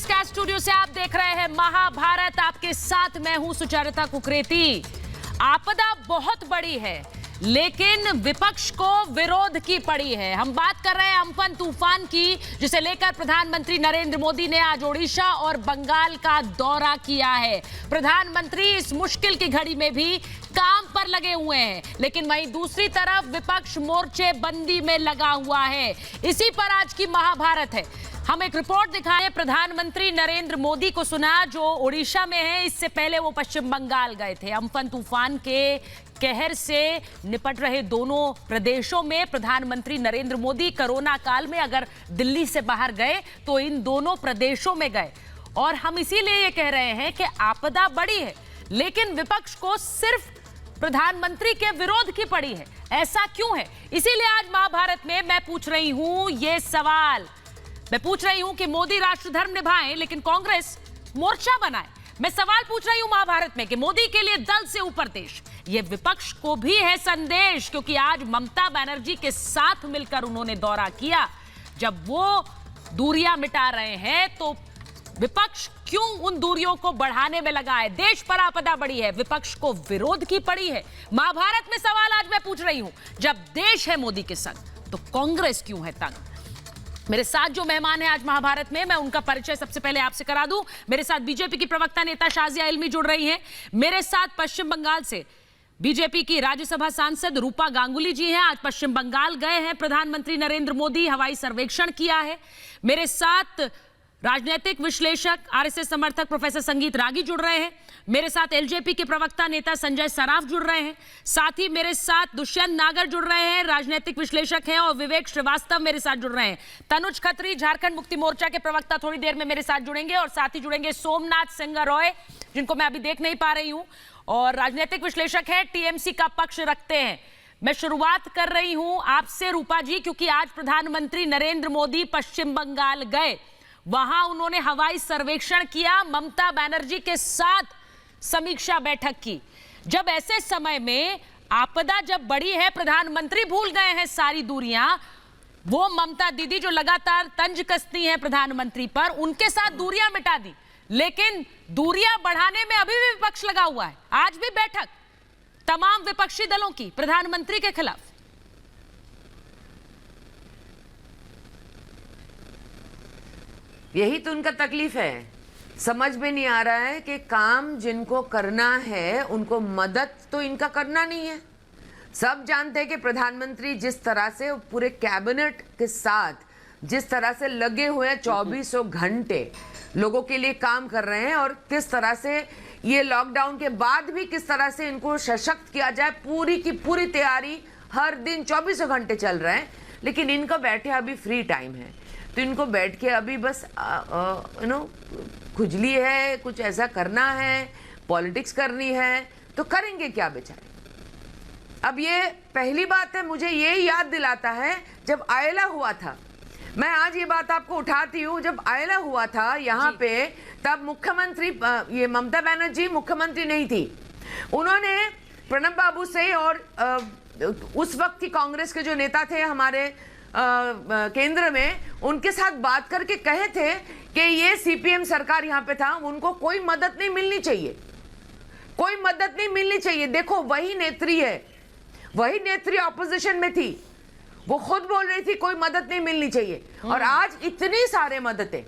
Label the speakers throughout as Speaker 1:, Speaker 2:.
Speaker 1: Politics cast studio से आप देख रहे हैं महाभारत। आपके साथ मैं हूं सुचरिता कुकरेती। आपदा बहुत बड़ी है लेकिन विपक्ष को विरोध की पड़ी है। हम बात कर रहे हैं अम्फन तूफान की, जिसे लेकर प्रधानमंत्री नरेंद्र मोदी ने आज ओडिशा और बंगाल का दौरा किया है। प्रधानमंत्री इस मुश्किल की घड़ी में भी काम पर लगे हुए हैं, लेकिन वहीं दूसरी तरफ विपक्ष मोर्चे बंदी में लगा हुआ है। इसी पर आज की महाभारत है। हम एक रिपोर्ट दिखाए प्रधानमंत्री नरेंद्र मोदी को सुना, जो ओडिशा में है। इससे पहले वो पश्चिम बंगाल गए थे। अम्फन तूफान के कहर से निपट रहे दोनों प्रदेशों में प्रधानमंत्री नरेंद्र मोदी कोरोना काल में अगर दिल्ली से बाहर गए तो इन दोनों प्रदेशों में गए। और हम इसीलिए ये कह रहे हैं कि आपदा बड़ी है लेकिन विपक्ष को सिर्फ प्रधानमंत्री के विरोध की पड़ी है। ऐसा क्यों है? इसीलिए आज महाभारत में मैं पूछ रही हूं ये सवाल। मैं पूछ रही हूं कि मोदी राष्ट्रधर्म निभाएं लेकिन कांग्रेस मोर्चा बनाए। मैं सवाल पूछ रही हूं महाभारत में कि मोदी के लिए दल से ऊपर देश। ये विपक्ष को भी है संदेश, क्योंकि आज ममता बनर्जी के साथ मिलकर उन्होंने दौरा किया। जब वो दूरियां मिटा रहे हैं तो विपक्ष क्यों उन दूरियों को बढ़ाने में लगा है? देश पर आपदा बड़ी है, विपक्ष को विरोध की पड़ी है। महाभारत में सवाल आज मैं पूछ रही हूं, जब देश है मोदी के संग तो कांग्रेस क्यों है तंग? मेरे साथ जो मेहमान है आज महाभारत में, मैं उनका परिचय सबसे पहले आपसे करा दूं। मेरे साथ बीजेपी की प्रवक्ता नेता शाजिया इल्मी जुड़ रही हैं। मेरे साथ पश्चिम बंगाल से बीजेपी की राज्यसभा सांसद रूपा गांगुली जी हैं। आज पश्चिम बंगाल गए हैं प्रधानमंत्री नरेंद्र मोदी, हवाई सर्वेक्षण किया है। मेरे साथ राजनीतिक विश्लेषक आरएसएस समर्थक प्रोफेसर संगीत रागी जुड़ रहे हैं। मेरे साथ एलजेपी के प्रवक्ता नेता संजय सराफ जुड़ रहे हैं। साथ ही मेरे साथ दुष्यंत नागर जुड़ रहे हैं, राजनीतिक विश्लेषक हैं, और विवेक श्रीवास्तव मेरे साथ जुड़ रहे हैं। तनुज खत्री झारखंड मुक्ति मोर्चा के प्रवक्ता थोड़ी देर में मेरे साथ जुड़ेंगे, और साथ ही जुड़ेंगे सोमनाथ सिंह रॉय, जिनको मैं अभी देख नहीं पा रही हूं, और राजनीतिक विश्लेषक है, टीएमसी का पक्ष रखते हैं। मैं शुरुआत कर रही हूं आपसे रूपा जी, क्योंकि आज प्रधानमंत्री नरेंद्र मोदी पश्चिम बंगाल गए। वहां उन्होंने हवाई सर्वेक्षण किया, ममता बनर्जी के साथ समीक्षा बैठक की। जब ऐसे समय में आपदा जब बड़ी है, प्रधानमंत्री भूल गए हैं सारी दूरियां। वो ममता दीदी जो लगातार तंज कसती हैं प्रधानमंत्री पर, उनके साथ दूरियां मिटा दी, लेकिन दूरियां बढ़ाने में अभी भी विपक्ष लगा हुआ है। आज भी बैठक तमाम विपक्षी दलों की प्रधानमंत्री के खिलाफ।
Speaker 2: यही तो उनका तकलीफ है। समझ में नहीं आ रहा है कि काम जिनको करना है उनको मदद तो इनका करना नहीं है। सब जानते हैं कि प्रधानमंत्री जिस तरह से पूरे कैबिनेट के साथ जिस तरह से लगे हुए हैं, 2400 घंटे लोगों के लिए काम कर रहे हैं, और किस तरह से ये लॉकडाउन के बाद भी किस तरह से इनको सशक्त किया जाए, पूरी की पूरी तैयारी हर दिन 2400 घंटे चल रहे हैं। लेकिन इनका बैठे अभी फ्री टाइम है, तो इनको बैठ के अभी बस खुजली है, कुछ ऐसा करना है, पॉलिटिक्स करनी है, तो करेंगे क्या बेचारे। अब ये पहली बात है, मुझे ये याद दिलाता है जब आयला हुआ था। मैं आज ये बात आपको उठाती हूँ, जब आयला हुआ था यहाँ पे, तब मुख्यमंत्री ये ममता बनर्जी मुख्यमंत्री नहीं थी। उन्होंने प्रणब बाबू से और उस वक्त की कांग्रेस के जो नेता थे हमारे केंद्र में, उनके साथ बात करके कहे थे कि ये सीपीएम सरकार यहाँ पे था, उनको कोई मदद नहीं मिलनी चाहिए, कोई मदद नहीं मिलनी चाहिए। देखो वही नेत्री है, वही नेत्री ऑपोजिशन में थी, वो खुद बोल रही थी कोई मदद नहीं मिलनी चाहिए। और आज इतनी सारे मददें,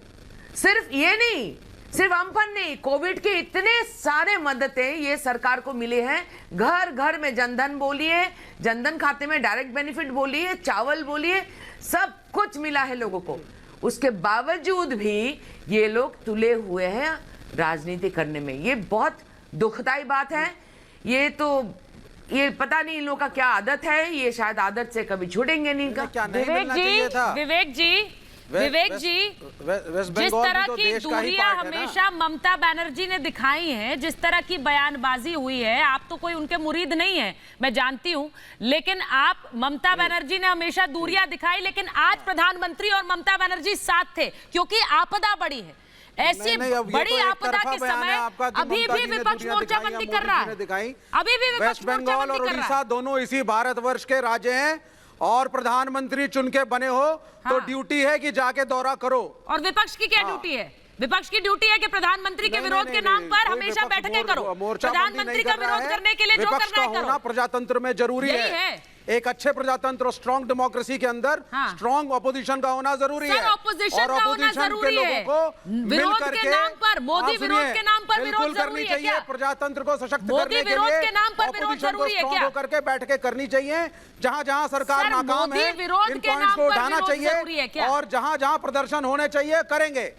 Speaker 2: सिर्फ ये नहीं, सिर्फ अम्फन नहीं, कोविड के इतने सारे मददें ये सरकार को मिले हैं। घर घर में जनधन बोलिए, जनधन खाते में डायरेक्ट बेनिफिट बोलिए, चावल बोलिए, सब कुछ मिला है लोगों को। उसके बावजूद भी ये लोग तुले हुए हैं राजनीति करने में। ये बहुत दुखदाई बात है। ये पता नहीं इन लोगों का क्या आदत है, ये शायद आदत से कभी छूटेंगे नहीं।
Speaker 1: विवेक जी, जिस तरह की दूरियां हमेशा ममता बनर्जी ने दिखाई हैं, जिस तरह की बयानबाजी हुई है, आप तो कोई उनके मुरीद नहीं है, मैं जानती हूं, लेकिन आप ममता बनर्जी ने हमेशा दूरियां दिखाई, लेकिन आज प्रधानमंत्री और ममता बनर्जी साथ थे क्योंकि आपदा बड़ी है। ऐसी बड़ी आपदा के समय अभी भी विपक्ष मोर्चाबंदी कर रहा है, अभी भी
Speaker 3: वेस्ट बंगाल और उड़ीसा दोनों इसी भारतवर्ष के राज्य हैं, और प्रधानमंत्री चुन के बने हो तो ड्यूटी है कि जाके दौरा करो।
Speaker 1: और विपक्ष की क्या ड्यूटी है? विपक्ष की ड्यूटी है कि प्रधानमंत्री के विरोध के नाम पर हमेशा बैठकें करो। प्रधानमंत्री का विरोध करने के लिए जो करना है करो।
Speaker 3: प्रजातंत्र में जरूरी है। एक अच्छे प्रजातंत्र और स्ट्रॉन्ग डेमोक्रेसी के अंदर स्ट्रॉन्ग ऑपोजिशन का होना जरूरी है।
Speaker 1: ऑपोजिशन का होना जरूरी है। विरोध के नाम पर, मोदी विरोध के नाम पर विरोध जरूरी है क्या?
Speaker 3: प्रजातंत्र को सशक्त
Speaker 1: मोदी
Speaker 3: करने के
Speaker 1: विरोध
Speaker 3: लिए
Speaker 1: के नाम पर विरोध जरूरी है क्या?
Speaker 3: करके बैठकें करनी चाहिए। जहां जहां सरकार नाकाम है, इन पॉइंट्स को उठाना चाहिए और जहां जहां प्रदर्शन होने चाहिए करेंगे।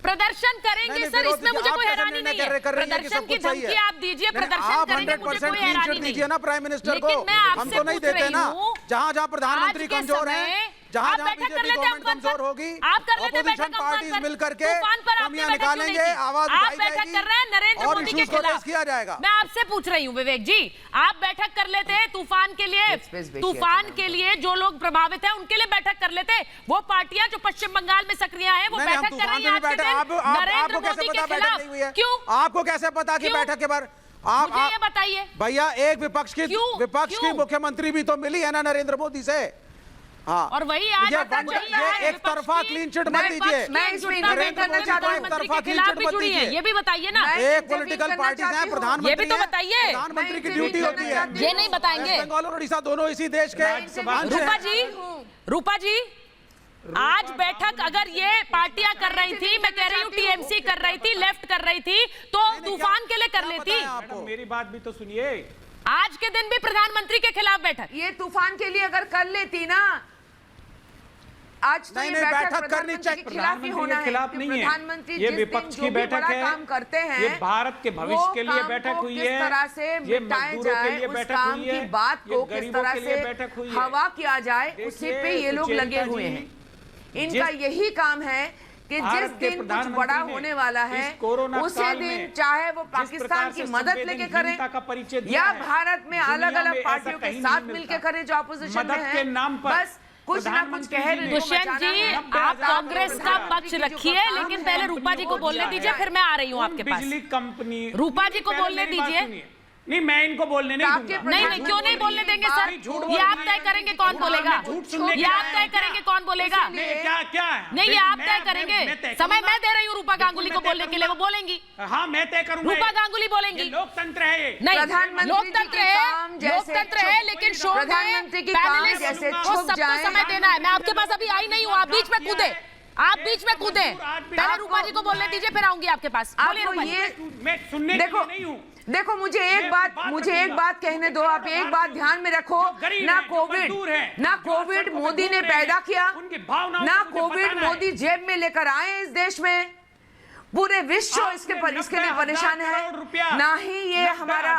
Speaker 1: प्रदर्शन करेंगे सर, इसमें मुझे कोई हैरानी नहीं है। प्रदर्शन की धमकी आप दीजिए, प्रदर्शन करेंगे, मुझे कोई हैरानी नहीं है
Speaker 3: ना प्राइम मिनिस्टर को।
Speaker 1: लेकिन मैं
Speaker 3: हम
Speaker 1: आपसे
Speaker 3: तो नहीं
Speaker 1: पूछ रही
Speaker 3: देते ना।
Speaker 1: हूं,
Speaker 3: जहां जहां प्रधानमंत्री कमजोर है, जहां जहां
Speaker 1: बैठक कर
Speaker 3: बीजेपी
Speaker 1: लेते
Speaker 3: गवर्नमेंट कमजोर होगी,
Speaker 1: आप कर लेते
Speaker 3: ऑपोजिशन
Speaker 1: बैठक
Speaker 3: पार्टीज मिलकर के
Speaker 1: तूफान पर आपने
Speaker 3: कमियां
Speaker 1: बैठक क्यों नहीं
Speaker 3: निकालेंगे,
Speaker 1: की?
Speaker 3: आवाज
Speaker 1: आप
Speaker 3: उठाई
Speaker 1: बैठक
Speaker 3: जाएगी
Speaker 1: कर रहे हैं नरेंद्र
Speaker 3: और
Speaker 1: मोदी के
Speaker 3: इश्यूज को
Speaker 1: खिलाफ।
Speaker 3: रेज किया जाएगा।
Speaker 1: मैं आपसे पूछ रही हूँ विवेक जी, आप बैठक कर लेते हैं तूफान के लिए, तूफान के लिए जो लोग प्रभावित हैं उनके लिए बैठक कर लेते। वो पार्टियां जो पश्चिम बंगाल में सक्रिय हैं वो बैठक कर रही हैं आज के दिन नरेंद्र मोदी के खिलाफ। क्यों?
Speaker 3: आपको कैसे पता कि बैठक के बारे
Speaker 1: मुझे ये बताइए
Speaker 3: भैया? एक विपक्ष की मुख्यमंत्री भी तो मिली है ना नरेंद्र मोदी से। हाँ,
Speaker 1: और वही आज
Speaker 3: ये एक तरफा क्लीन चिट मत दीजिए।
Speaker 2: मैं इसमें इंटरवेन करना चाहता हूं।
Speaker 3: एक तरफा क्लीन चिट मत दीजिए।
Speaker 1: ये भी बताइए ना।
Speaker 3: एक पॉलिटिकल पार्टी है, प्रधानमंत्री
Speaker 1: ये भी तो बताइए।
Speaker 3: प्रधानमंत्री की ड्यूटी होती है।
Speaker 1: ये नहीं बताएंगे।
Speaker 3: बंगाल और उड़ीसा दोनों इसी देश के।
Speaker 1: रूपा जी आज बैठक अगर ये पार्टियां कर रही थी, मैं कह रही हूँ टीएमसी कर रही थी, लेफ्ट कर रही थी, तो तूफान के लिए कर लेती।
Speaker 4: मेरी बात भी तो सुनिए।
Speaker 1: आज के दिन भी प्रधानमंत्री के खिलाफ बैठक,
Speaker 2: ये तूफान के लिए अगर कर लेती ना, आज तो ये बैठक करनी चाहिए। खिलाफ ही होना है।
Speaker 4: खिलाफ नहीं है,
Speaker 2: प्रधानमंत्री
Speaker 4: ये विपक्ष की बैठक है,
Speaker 2: काम करते हैं,
Speaker 4: ये भारत के भविष्य के लिए बैठक हुई है,
Speaker 2: किस तरह से
Speaker 4: ये
Speaker 2: मिटाया
Speaker 4: मजदूरों के
Speaker 2: जाए,
Speaker 4: लिए
Speaker 2: उस
Speaker 4: बैठक
Speaker 2: काम
Speaker 4: हुई
Speaker 2: की
Speaker 4: है,
Speaker 2: बात को किस
Speaker 4: गरीबों
Speaker 2: तरह
Speaker 4: के लिए
Speaker 2: से
Speaker 4: बैठक हुई है।
Speaker 2: हवा किया जाए, उसी पे ये लोग लगे हुए हैं। इनका यही काम है कि जिस दिन कुछ बड़ा होने वाला है उसी दिन चाहे वो पाकिस्तान की मदद लेके करें या भारत में अलग अलग पार्टियों के साथ मिलकर करें जो अपोजिशन में है, बस कुछ ना कुछ कह रहे हैं।
Speaker 1: दुष्यंत जी आप कांग्रेस का पक्ष रखिए, लेकिन पहले रूपा जी को बोलने दीजिए, फिर मैं आ रही हूँ आपके पास।
Speaker 4: बिजली कंपनी
Speaker 1: रूपा जी को बोलने दीजिए।
Speaker 4: नहीं, मैं इनको बोलने नहीं दूंगा।
Speaker 1: नहीं, क्यों नहीं बोलने देंगे सर? ये आप तय करेंगे कौन बोलेगा? ये आप तय करेंगे कौन बोलेगा?
Speaker 4: क्या है?
Speaker 1: नहीं, ये आप तय करेंगे। समय मैं दे रही हूँ रूपा गांगुली को बोलने के लिए, वो बोलेंगी।
Speaker 4: हाँ, मैं तय करूंगा।
Speaker 1: रूपा गांगुली बोलेंगी।
Speaker 4: लोकतंत्र है।
Speaker 1: नहीं, लोकतंत्र है, लेकिन शो में पैनलिस्ट को सबको समय देना है। मैं आपके पास अभी आई नहीं हूँ, आप बीच में कूदे, आप बीच में कूदे। पहले रूपा जी को बोलने दीजिए, फिर आऊंगी आपके पास। बोलिए रूपा जी।
Speaker 4: मैं सुनने के लिए नहीं हूँ।
Speaker 2: देखो मुझे एक बात कहने दो। आप एक बात ध्यान में रखो, ना कोविड मोदी ने पैदा किया, ना कोविड मोदी जेब में लेकर आए इस देश में। पूरे विश्व इसके लिए परेशान है। ना ही ये हमारा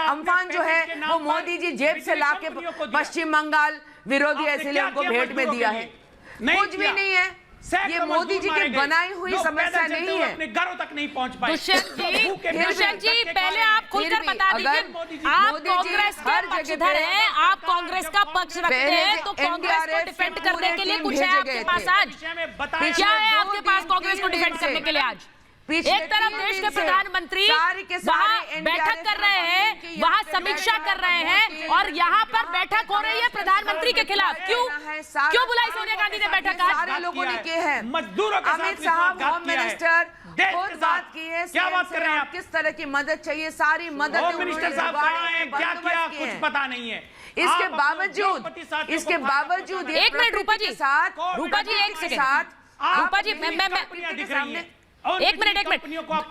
Speaker 2: अम्फान जो है वो मोदी जी जेब से लाके पश्चिम बंगाल विरोधी इसलिए उनको भेंट में दिया है। कुछ भी नहीं है, ये मोदी जी की बनाई हुई समस्या नहीं है।
Speaker 4: अपने घरों तक नहीं पहुंच पाए।
Speaker 1: दुष्यंत जी पहले आप खुलकर बता दीजिए, आप कांग्रेस के पक्षधर हैं, आप कांग्रेस का पक्ष रखते हैं, तो कांग्रेस को डिफेंड करने के लिए कुछ है आपके पास आज? क्या है आपके पास कांग्रेस को डिफेंड करने के लिए आज? एक तरफ देश के प्रधानमंत्री वहाँ बैठक कर रहे हैं, वहाँ समीक्षा कर रहे हैं, और यहाँ पर बैठक हो रही है प्रधानमंत्री के खिलाफ। क्यों बुलाई सोनिया गांधी ने बैठक आज?
Speaker 2: सारे लोगों ने की है।
Speaker 4: मजदूरों के
Speaker 2: अमित साहब होम मिनिस्टर खुद बात की है।
Speaker 4: क्या बात कर रहे हैं आप?
Speaker 2: किस तरह की मदद चाहिए, सारी मदद
Speaker 4: होम मिनिस्टर साहब कहाँ हैं? क्या किया कुछ पता नहीं है।
Speaker 2: इसके बावजूद
Speaker 1: एक मिनट रूपा जी, रूपा जी एक सेकंड, रूपा जी मैं एक मिनट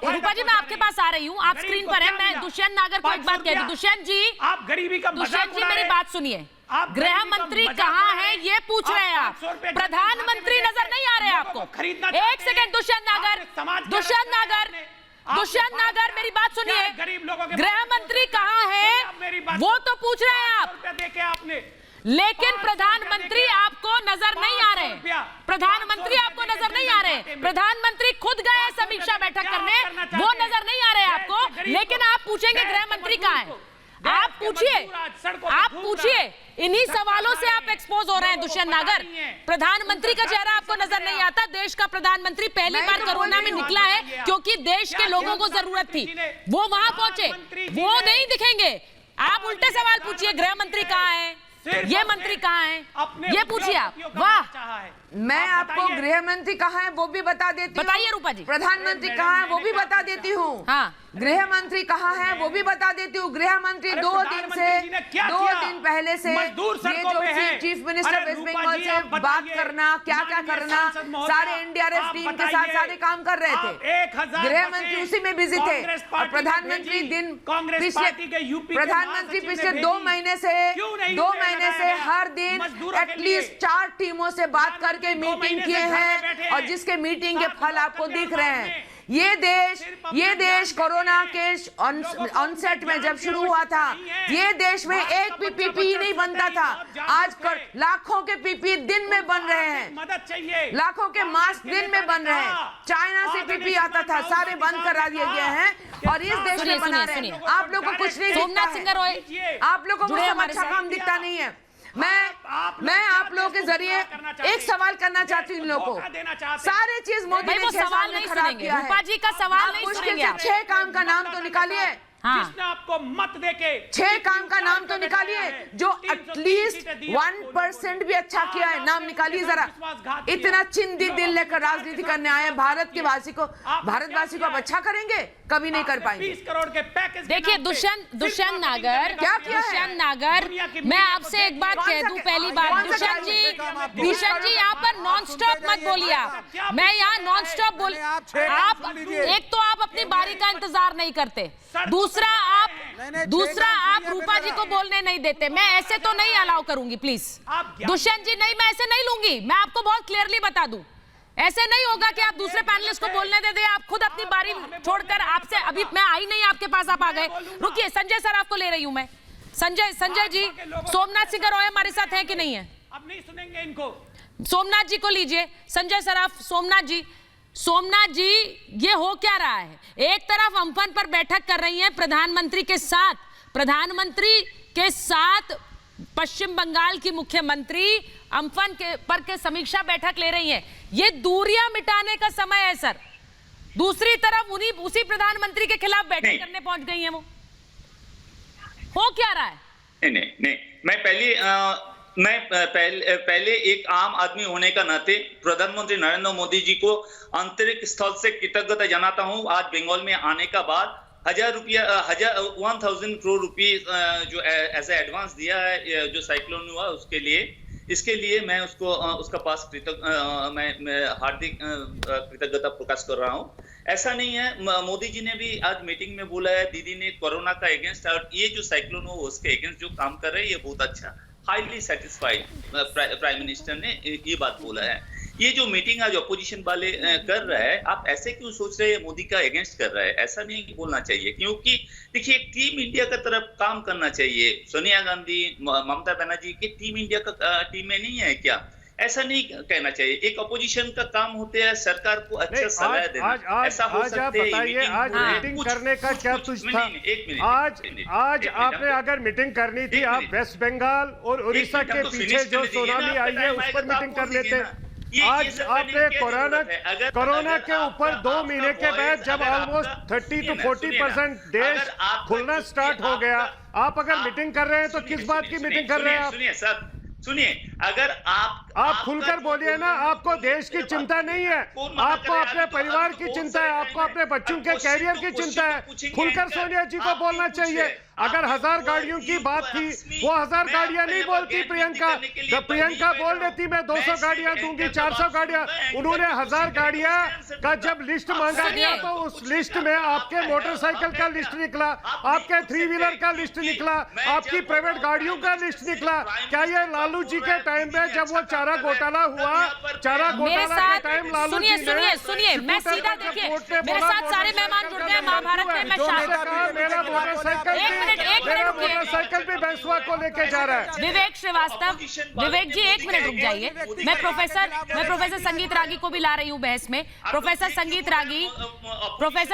Speaker 1: रूपा जी मैं आपके पास आ रही हूँ, आप स्क्रीन पर हैं। मैं दुष्यंत नागर को एक बात कह रही हूँ। दुष्यंत जी,
Speaker 4: आप गरीबी का
Speaker 1: दुष्यंत जी मेरी बात सुनिए। गृह मंत्री कहाँ है ये पूछ रहे हैं आप, प्रधानमंत्री नजर नहीं आ रहे आपको? एक सेकंड दुष्यंत नागर मेरी बात सुनिए। गृह मंत्री कहाँ है वो तो पूछ रहे हैं आप, लेकिन प्रधानमंत्री आपको नजर नहीं आ रहे। प्रधानमंत्री आपको नजर नहीं आ रहे। प्रधानमंत्री खुद गए समीक्षा बैठक करने, वो नजर नहीं आ रहे आपको, लेकिन आप पूछेंगे गृह मंत्री कहाँ है? आप पूछिए। इन्हीं सवालों से आप एक्सपोज हो रहे हैं दुष्यंत नागर। प्रधानमंत्री का चेहरा आपको नजर नहीं आता। देश का प्रधानमंत्री पहली बार कोरोना में निकला है क्योंकि देश के लोगों को जरूरत थी, वो वहां पहुंचे, वो नहीं दिखेंगे। आप उल्टे सवाल पूछिए, गृह मंत्री कहाँ है? ये मंत्री कहाँ हैं? ये पूछिए आप। वाह,
Speaker 2: मैं आपको गृह मंत्री कहाँ है वो भी बता देती हूँ।
Speaker 1: बताइए रूपा जी।
Speaker 2: प्रधानमंत्री कहाँ है वो भी बता देती हूँ।
Speaker 1: हाँ,
Speaker 2: गृह मंत्री कहाँ है वो भी बता देती हूँ। गृह मंत्री 2 दिन पहले से ये जो चीफ मिनिस्टर वेस्ट बंगाल से बात करना, क्या क्या करना, सारे एनडीआरएफ टीम के साथ सारे काम कर रहे थे। गृह मंत्री उसी में बिजी थे और प्रधानमंत्री पिछले 2 महीने से हर दिन एटलीस्ट 4 टीमों से बात करके मीटिंग किए हैं और जिसके मीटिंग के फल आपको दिख रहे हैं। ये देश कोरोना के ऑनसेट में जब शुरू हुआ था, ये देश में एक भी पीपीई नहीं बनता था। आज लाखों के पीपीई दिन में बन रहे हैं, लाखों के मास्क दिन में बन रहे हैं। चाइना से पीपीई आता था, सारे बंद करा दिए गए हैं और इस देश में बना रहे हैं। आप लोग को कुछ नहीं दिखता है, आप लोगों को सब अच्छा काम दिखता नहीं है। मैं आप लोगों के जरिए एक सवाल करना चाहती हूँ इन लोगों को। सारे चीज मोदी ने 6 साल में खराब किया है।
Speaker 1: रूपा जी का सवाल नहीं
Speaker 2: मुश्किल से 6 काम का नाम तो निकालिए।
Speaker 1: हाँ।
Speaker 4: जिसने आपको मत देके
Speaker 2: 6 काम का नाम तो निकालिए जो एटलीस्ट 1% भी अच्छा किया है। नाम निकालिए जरा। इतना चिंदी दिल लेकर राजनीति करने आए भारतवासी को आप अच्छा करेंगे? कभी नहीं कर पाएंगे।
Speaker 4: 20 करोड़ के पैकेज।
Speaker 1: देखिए दुष्यंत नागर,
Speaker 2: क्या किया है?
Speaker 1: दुष्यंत नागर, मैं आपसे एक बात कह दूं। पहली बात, दुष्यंत जी यहाँ पर नॉन स्टॉप मत बोलिए आप। मैं यहाँ नॉन स्टॉप बोल, आप एक तो आप अपनी बारी का इंतजार नहीं करते, दूसरा आप रूपा जी को बोलने नहीं देते। मैं ऐसे तो नहीं अलाउ करूंगी प्लीज। दुष्यंत जी नहीं, मैं ऐसे नहीं लूंगी। मैं आपको बहुत क्लियरली बता दूं, ऐसे नहीं होगा कि आप दूसरे पैनलिस्ट को बोलने दे दे। आप खुद अपनी बारी छोड़कर, आपसे अभी मैं आई नहीं आपके पास, आप आ गए। रुकिए, संजय सर आपको ले रही हूं मैं। संजय जी, सोमनाथ सिंह रॉय हमारे साथ है कि नहीं है?
Speaker 4: अब नहीं सुनेंगे इनको।
Speaker 1: सोमनाथ जी को लीजिए। संजय सर आप, सोमनाथ जी ये हो क्या रहा है? एक तरफ अम्फन पर बैठक कर रही हैं प्रधानमंत्री के साथ पश्चिम बंगाल की मुख्यमंत्री अम्फन के समीक्षा बैठक ले रही हैं। ये दूरियां मिटाने का समय है सर। दूसरी तरफ उसी प्रधानमंत्री के खिलाफ बैठक करने पहुंच गई हैं वो। हो क्या रहा है?
Speaker 5: नहीं, मैं पहले एक आम आदमी होने का नाते प्रधानमंत्री नरेंद्र मोदी जी को आंतरिक स्थल से कृतज्ञता जनाता हूं। आज बंगाल में आने का बाद 1000 करोड़ रुपीस जो ऐसा एडवांस दिया है जो साइक्लोन हुआ उसके लिए, इसके लिए मैं उसका पास मैं हार्दिक कृतज्ञता प्रकाश कर रहा हूं। ऐसा नहीं है, मोदी जी ने भी आज मीटिंग में बोला है, दीदी ने कोरोना का अगेंस्ट और ये जो साइक्लोन हो उसके अगेंस्ट जो काम कर रहे हैं ये बहुत अच्छा, हाईली सेटिस्फाइड प्राइम मिनिस्टर ने ये बात बोला है। ये जो मीटिंग आज अपोजिशन वाले कर रहा है, आप ऐसे क्यों सोच रहे हैं मोदी का अगेंस्ट कर रहा है? ऐसा नहीं बोलना चाहिए, क्योंकि देखिए टीम इंडिया का तरफ काम करना चाहिए। सोनिया गांधी, ममता बनर्जी की टीम इंडिया का टीम में नहीं है क्या? ऐसा नहीं कहना चाहिए। एक अपोजिशन का काम होते हैं सरकार को अच्छा सलाह देना। ऐसा हो सकता है।
Speaker 6: आज मीटिंग करने का क्या तुझ था? आज आपने अगर मीटिंग करनी थी, आप वेस्ट बंगाल और उड़ीसा के पीछे जो सुनामी आई है उस पर मीटिंग कर लेते। आज आपने कोरोना के ऊपर 2 महीने के बाद जब ऑलमोस्ट 30 to 40% देश खुलना स्टार्ट हो गया, आप अगर मीटिंग कर रहे हैं तो किस बात की मीटिंग कर रहे हैं आप?
Speaker 5: सुनिए, अगर
Speaker 6: आप खुलकर बोलिए ना। आपको देश की चिंता नहीं है, आपको अपने परिवार की चिंता है, आपको अपने बच्चों के कैरियर की चिंता है। खुलकर सोनिया जी को बोलना चाहिए। अगर 1000 गाड़ियों की बात थी, वो 1000 गाड़ियां नहीं बोलती प्रियंका। जब प्रियंका बोल देती मैं 200 गाड़ियां दूंगी, 400 गाड़ियां, उन्होंने 1000 गाड़ियां का जब लिस्ट मांगा गया तो उस लिस्ट में आपके मोटरसाइकिल का लिस्ट निकला, आपके 3 व्हीलर का लिस्ट निकला, आपकी प्राइवेट गाड़ियों का लिस्ट निकला। क्या ये लालू जी के टाइम में जब वो चारा घोटाला हुआ, चारा घोटाला के टाइम लालू जी ने
Speaker 1: सुनिए, मैं सीधा, देखिए मेरे साथ सारे मेहमान जुड़ गए महाभारत में। मैं
Speaker 6: मेरा मोटरसाइकिल भी बैंसवा को लेके जा रहा है।
Speaker 1: विवेक श्रीवास्तव, विवेक जी 1 मिनट रुक जाइए। मैं प्रोफेसर संगीत रागी को भी ला रही हूँ बहस में। प्रोफेसर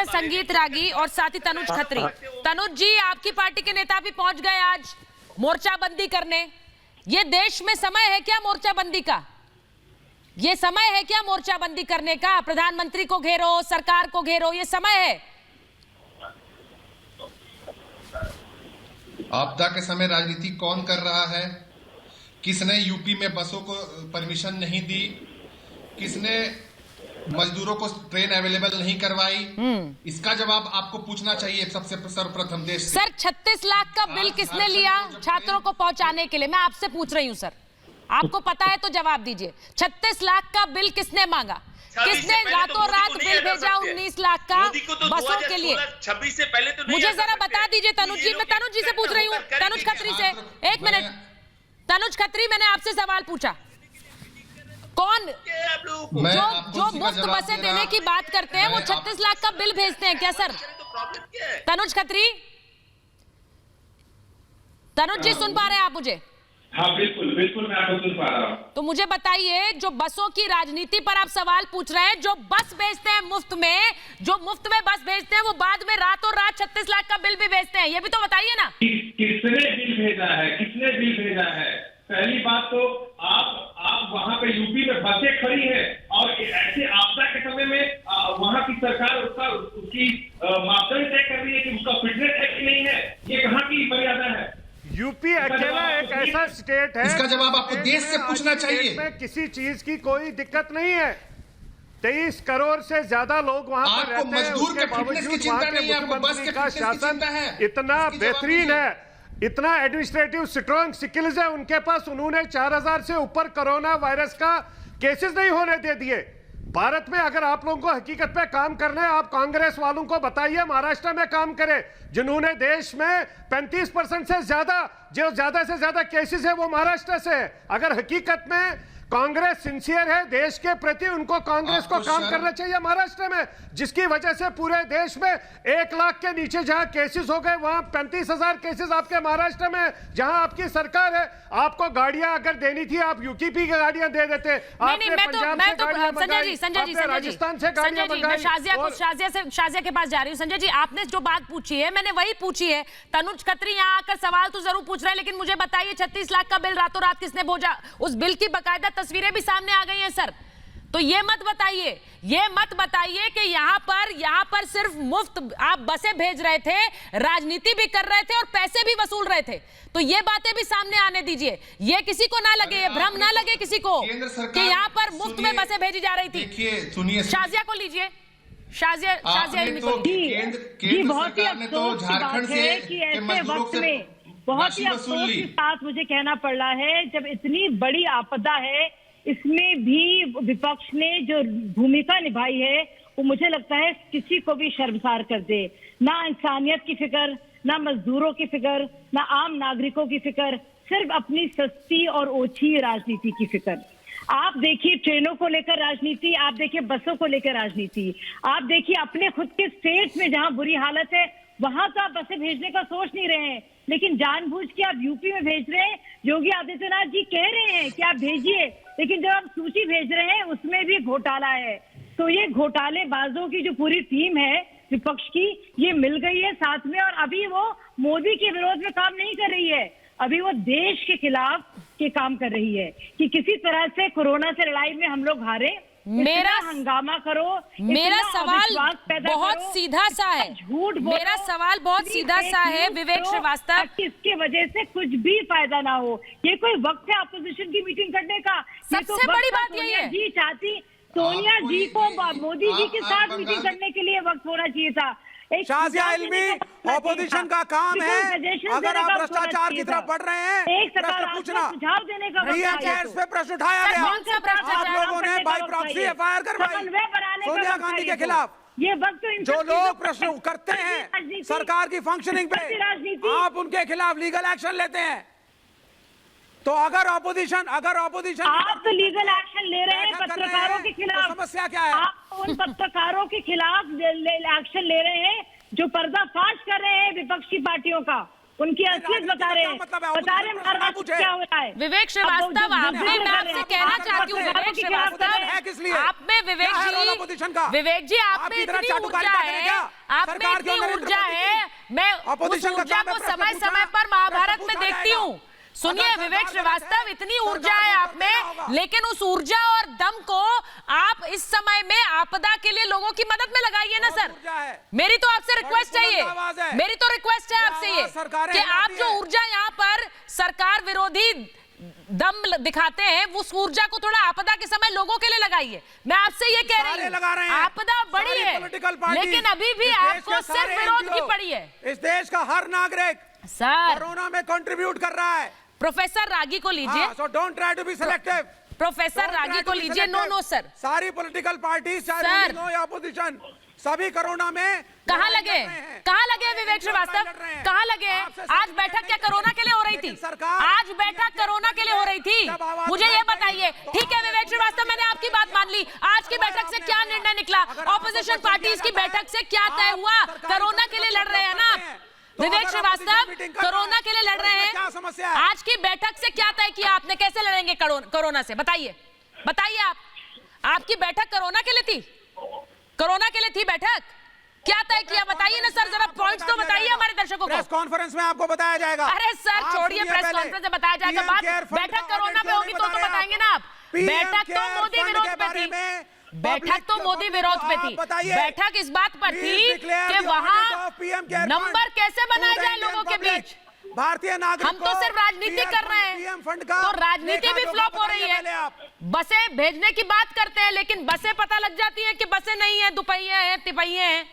Speaker 1: संगीत रागी और साथी तनुज खत्री। तनुज जी, आपकी पार्टी के नेता भी पहुंच गए आज मोर्चाबंदी करने। ये देश में समय है क्या मोर्चाबंदी का? ये समय है क्या मोर्चाबंदी करने का? प्रधानमंत्री को घेरो, सरकार को घेरो, ये समय है?
Speaker 7: आपदा के समय राजनीति कौन कर रहा है? किसने यूपी में बसों को परमिशन नहीं दी, किसने मजदूरों को ट्रेन अवेलेबल नहीं करवाई, इसका जवाब आपको पूछना चाहिए सबसे सर्वप्रथम देश से।
Speaker 1: सर 36 लाख का बिल किसने लिया छात्रों को पहुंचाने के लिए? मैं आपसे पूछ रही हूँ सर, आपको पता है तो जवाब दीजिए। 36 लाख का बिल किसने मांगा? किसने रातों रात बिल भेजा 19 लाख का बसों के लिए?
Speaker 5: 26 से पहले तो
Speaker 1: मुझे जरा बता दीजिए तनुज जी, मैं तनुज जी से पूछ रही हूँ, तनुज खत्री से। एक मिनट तनुज खत्री, मैंने आपसे सवाल पूछा, कौन जो मुफ्त बसें देने की बात करते हैं वो 36 लाख का बिल भेजते हैं क्या सर? तनुज खत्री, तनुज जी सुन पा रहे हैं आप मुझे?
Speaker 8: हाँ बिल्कुल बिल्कुल, मैं आपको सुन पा रहा हूँ।
Speaker 1: तो मुझे बताइए, जो बसों की राजनीति पर आप सवाल पूछ रहे हैं, जो बस भेजते हैं मुफ्त में, जो मुफ्त में बस भेजते हैं वो बाद में रातों रात 36 लाख का बिल भी भेजते हैं, ये भी तो बताइए ना।
Speaker 8: किसने बिल भेजा है, किसने बिल भेजा है? पहली बात तो आप वहाँ पे यूपी में बसें खड़ी हैं और ऐसे आपदा के समय में वहाँ की सरकार उसकी मापदंड तय कर रही है कि उसका फिटनेस है कि नहीं है, ये कहाँ की मर्यादा है?
Speaker 6: यूपी अकेला एक ऐसा स्टेट है,
Speaker 7: इसका जवाब आपको देश से पूछना चाहिए।
Speaker 6: में किसी चीज की कोई दिक्कत नहीं है। 23 करोड़ से ज्यादा लोग वहां पर रहते हैं, उसके बावजूद वहां के मुख्यमंत्री का शासन इतना बेहतरीन है, इतना एडमिनिस्ट्रेटिव स्ट्रॉन्ग स्किल्स है उनके पास, उन्होंने 4000 से ऊपर कोरोना वायरस का केसेस नहीं होने दे दिए। भारत में अगर आप लोगों को हकीकत पे काम करना है, आप कांग्रेस वालों को बताइए महाराष्ट्र में काम करें, जिन्होंने देश में 35% से ज्यादा, जो ज्यादा से ज्यादा केसेस है वो महाराष्ट्र से है। अगर हकीकत में कांग्रेस सिंसियर है देश के प्रति, उनको कांग्रेस को काम करना चाहिए महाराष्ट्र में, जिसकी वजह से पूरे देश में 1 लाख के नीचे जहां केसेस हो गए, वहां 35,000 केसेस आपके महाराष्ट्र में, जहां आपकी सरकार है। आपको गाड़ियां अगर देनी थी आप यूपी की गाड़ियां दे देते, आपने पंजाब से गाड़ियां मंगाई, आपने राजस्थान से गाड़ियां मंगाई।
Speaker 1: शाजिया के पास जा रही हूँ। संजय जी, आपने जो बात पूछी है मैंने वही पूछी है। तनुज खत्री यहाँ आकर सवाल तो जरूर पूछ रहे हैं, लेकिन मुझे बताइए 36 लाख का बिल रातों रात किसने भेजा? उस बिल की बाकायदा तस्वीरें भी सामने आ गई हैं सर। तो ये मत बताइए कि यहाँ पर सिर्फ मुफ्त आप बसें भेज रहे थे, राजनीति भी कर रहे थे और पैसे भी वसूल रहे थे। तो ये बातें भी सामने आने दीजिए, ये किसी को ना लगे, ये भ्रम ना लगे किसी को कि यहाँ पर मुफ्त में बसें भेजी जा रही थी। सुनिए, शाजिया को लीजिए, शाजिया
Speaker 9: जी, बहुत ही अफसोस की बात है कि ऐसे वक्त में बहुत ही अफसोस के साथ मुझे कहना पड़ रहा है, जब इतनी बड़ी आपदा है इसमें भी विपक्ष ने जो भूमिका निभाई है वो मुझे लगता है किसी को भी शर्मसार कर दे। ना इंसानियत की फिक्र, ना मजदूरों की फिक्र, ना आम नागरिकों की फिक्र, सिर्फ अपनी सस्ती और ओछी राजनीति की फिक्र। आप देखिए ट्रेनों को लेकर राजनीति, आप देखिए बसों को लेकर राजनीति, आप देखिए अपने खुद के स्टेट में जहां बुरी हालत है वहां तो आप बसें भेजने का सोच नहीं रहे हैं, लेकिन जानबूझ के आप यूपी में भेज रहे हैं। योगी आदित्यनाथ जी कह रहे हैं कि आप भेजिए, लेकिन जब आप सूची भेज रहे हैं उसमें भी घोटाला है। तो ये घोटालेबाजों की जो पूरी टीम है विपक्ष की, ये मिल गई है साथ में, और अभी वो मोदी के विरोध में काम नहीं कर रही है, अभी वो देश के खिलाफ के काम कर रही है कि किसी तरह से कोरोना से लड़ाई में हम लोग हारे।
Speaker 1: मेरा
Speaker 9: हंगामा करो,
Speaker 1: मेरा सवाल बहुत सीधा सा है,
Speaker 9: झूठ,
Speaker 1: मेरा सवाल बहुत सीधा सा है विवेक श्रीवास्तव,
Speaker 9: इसके वजह से कुछ भी फायदा ना हो। ये कोई वक्त है अपोजिशन की मीटिंग करने का?
Speaker 1: सबसे बड़ी बात यही है,
Speaker 9: जी चाहती सोनिया जी को मोदी जी के साथ मीटिंग करने के लिए वक्त होना चाहिए था।
Speaker 3: शाजिया इल्मी, ऑपोजिशन का काम है, अगर आप भ्रष्टाचार की तरफ बढ़ रहे हैं प्रश्न पूछना,
Speaker 9: सुझाव देने का
Speaker 3: इस पे प्रश्न उठाया गया, आप लोगों ने बाई प्रॉक्सी एफआईआर करवाई सोनिया गांधी के खिलाफ।
Speaker 9: ये वक्त
Speaker 3: जो लोग प्रश्न करते हैं सरकार की फंक्शनिंग पे, आप उनके खिलाफ लीगल एक्शन लेते हैं। तो अगर ऑपोजिशन
Speaker 9: आप तो लीगल एक्शन ले रहे हैं पत्रकारों के खिलाफ,
Speaker 3: समस्या क्या है?
Speaker 9: आप उन पत्रकारों के खिलाफ एक्शन ले रहे हैं जो पर्दाफाश कर रहे हैं विपक्ष की पार्टियों का, उनकी असलियत बता रहे हैं, बता रहे महाराष्ट्र क्या हो रहा है।
Speaker 1: विवेक श्रीवास्तव, आपने, मैं आपसे कहना चाहती हूँ विवेक श्रीवास्तव, आप में विवेक जी आप में इतनी ऊर्जा है, आप में इतनी ऊर्जा है, मैं उस ऊर्जा को समय समय पर महाभारत में देखती हूँ। सुनिए विवेक श्रीवास्तव, इतनी ऊर्जा है आप में, लेकिन उस ऊर्जा और दम को आप इस समय में आपदा के लिए लोगों की मदद में लगाइए ना सर। मेरी तो आपसे रिक्वेस्ट चाहिए, मेरी तो रिक्वेस्ट है आपसे ये कि आप जो ऊर्जा यहाँ पर सरकार विरोधी दम दिखाते हैं उस ऊर्जा को थोड़ा आपदा के समय लोगों के लिए लगाइए। मैं आपसे ये कह रही हूँ, आपदा बड़ी है लेकिन अभी भी आपको सिर्फ विरोध की पड़ी है।
Speaker 3: इस देश का हर नागरिक
Speaker 1: सर
Speaker 3: कोरोना में कंट्रीब्यूट कर रहा है।
Speaker 1: प्रोफेसर रागी को लीजिए।
Speaker 3: So don't try to be selective.
Speaker 1: Professor Ragi को लीजिए। नो सर,
Speaker 3: सारी पॉलिटिकल पार्टी, चाहे रूलिंग हो या अपोजिशन, सभी कोरोना में
Speaker 1: कहाँ लगे विवेक श्रीवास्तव, कहाँ लगे? आज बैठक क्या कोरोना के लिए हो रही थी? आज बैठक कोरोना के लिए हो रही थी? मुझे ये बताइए। ठीक है विवेक श्रीवास्तव, मैंने आपकी बात मान ली। आज की बैठक से क्या निर्णय निकला? ऑपोजिशन पार्टीज की बैठक से क्या तय हुआ? कोरोना के लिए लड़ रहे हैं ना विवेक श्रीवास्तव, कोरोना के लिए लड़ रहे हैं। आज की बैठक से क्या तय किया आपने? कैसे लड़ेंगे कोरोना से? बताइए आपकी बैठक कोरोना के लिए थी? कोरोना के लिए थी बैठक? क्या तय किया बताइए ना सर, जरा पॉइंट्स तो बताइए हमारे दर्शकों को।
Speaker 3: प्रेस कॉन्फ्रेंस में आपको बताया जाएगा।
Speaker 1: अरे सर छोड़िए, प्रेस कॉन्फ्रेंस में बताया जाएगा। बैठक कोरोना पे होगी तो बताएंगे ना आप। बैठक तो मोदी विरोध पे थी, बैठक तो मोदी विरोध पे थी। बैठक इस बात पर थी कि वहां नंबर कैसे बनाया जाए लोगों के बीच।
Speaker 3: भारतीय नागरिक,
Speaker 1: हम तो सिर्फ राजनीति कर रहे हैं, तो राजनीति भी फ्लॉप हो रही है। बसें भेजने की बात करते हैं लेकिन बसें पता लग जाती है कि बसें नहीं है, दुपहिया है, तिपहिया है,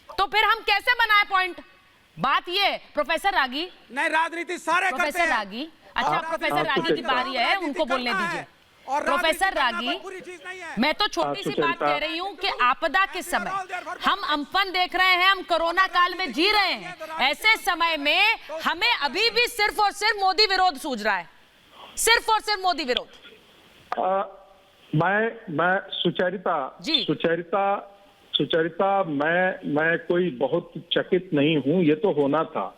Speaker 1: तो फिर हम कैसे बनाए पॉइंट? बात ये प्रोफेसर रागी,
Speaker 3: नहीं राजनीति सारे करते हैं।
Speaker 1: प्रोफेसर रागी, अच्छा प्रोफेसर रागी की बारी है, उनको बोलने दीजिए। प्रोफेसर रागी, मैं तो छोटी सी बात कह रही हूँ कि आपदा के समय हम अम्फन देख रहे हैं, हम कोरोना काल में जी रहे हैं। ऐसे समय में हमें अभी भी सिर्फ और सिर्फ मोदी विरोध सूझ रहा है, सिर्फ और सिर्फ मोदी विरोध।
Speaker 6: मैं सुचरिता मैं कोई बहुत चकित नहीं हूं, ये तो होना था।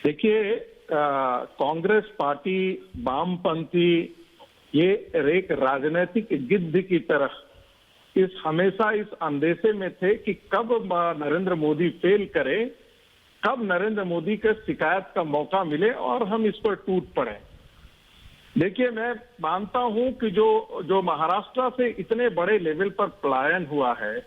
Speaker 6: देखिए कांग्रेस पार्टी, वामपंथी, ये एक राजनीतिक गिद्ध की तरह हमेशा इस अंदेशे में थे कि कब नरेंद्र मोदी फेल करे, कब नरेंद्र मोदी के शिकायत का मौका मिले और हम इस पर टूट पड़े। देखिए मैं मानता हूं कि जो महाराष्ट्र से इतने बड़े लेवल पर पलायन हुआ है,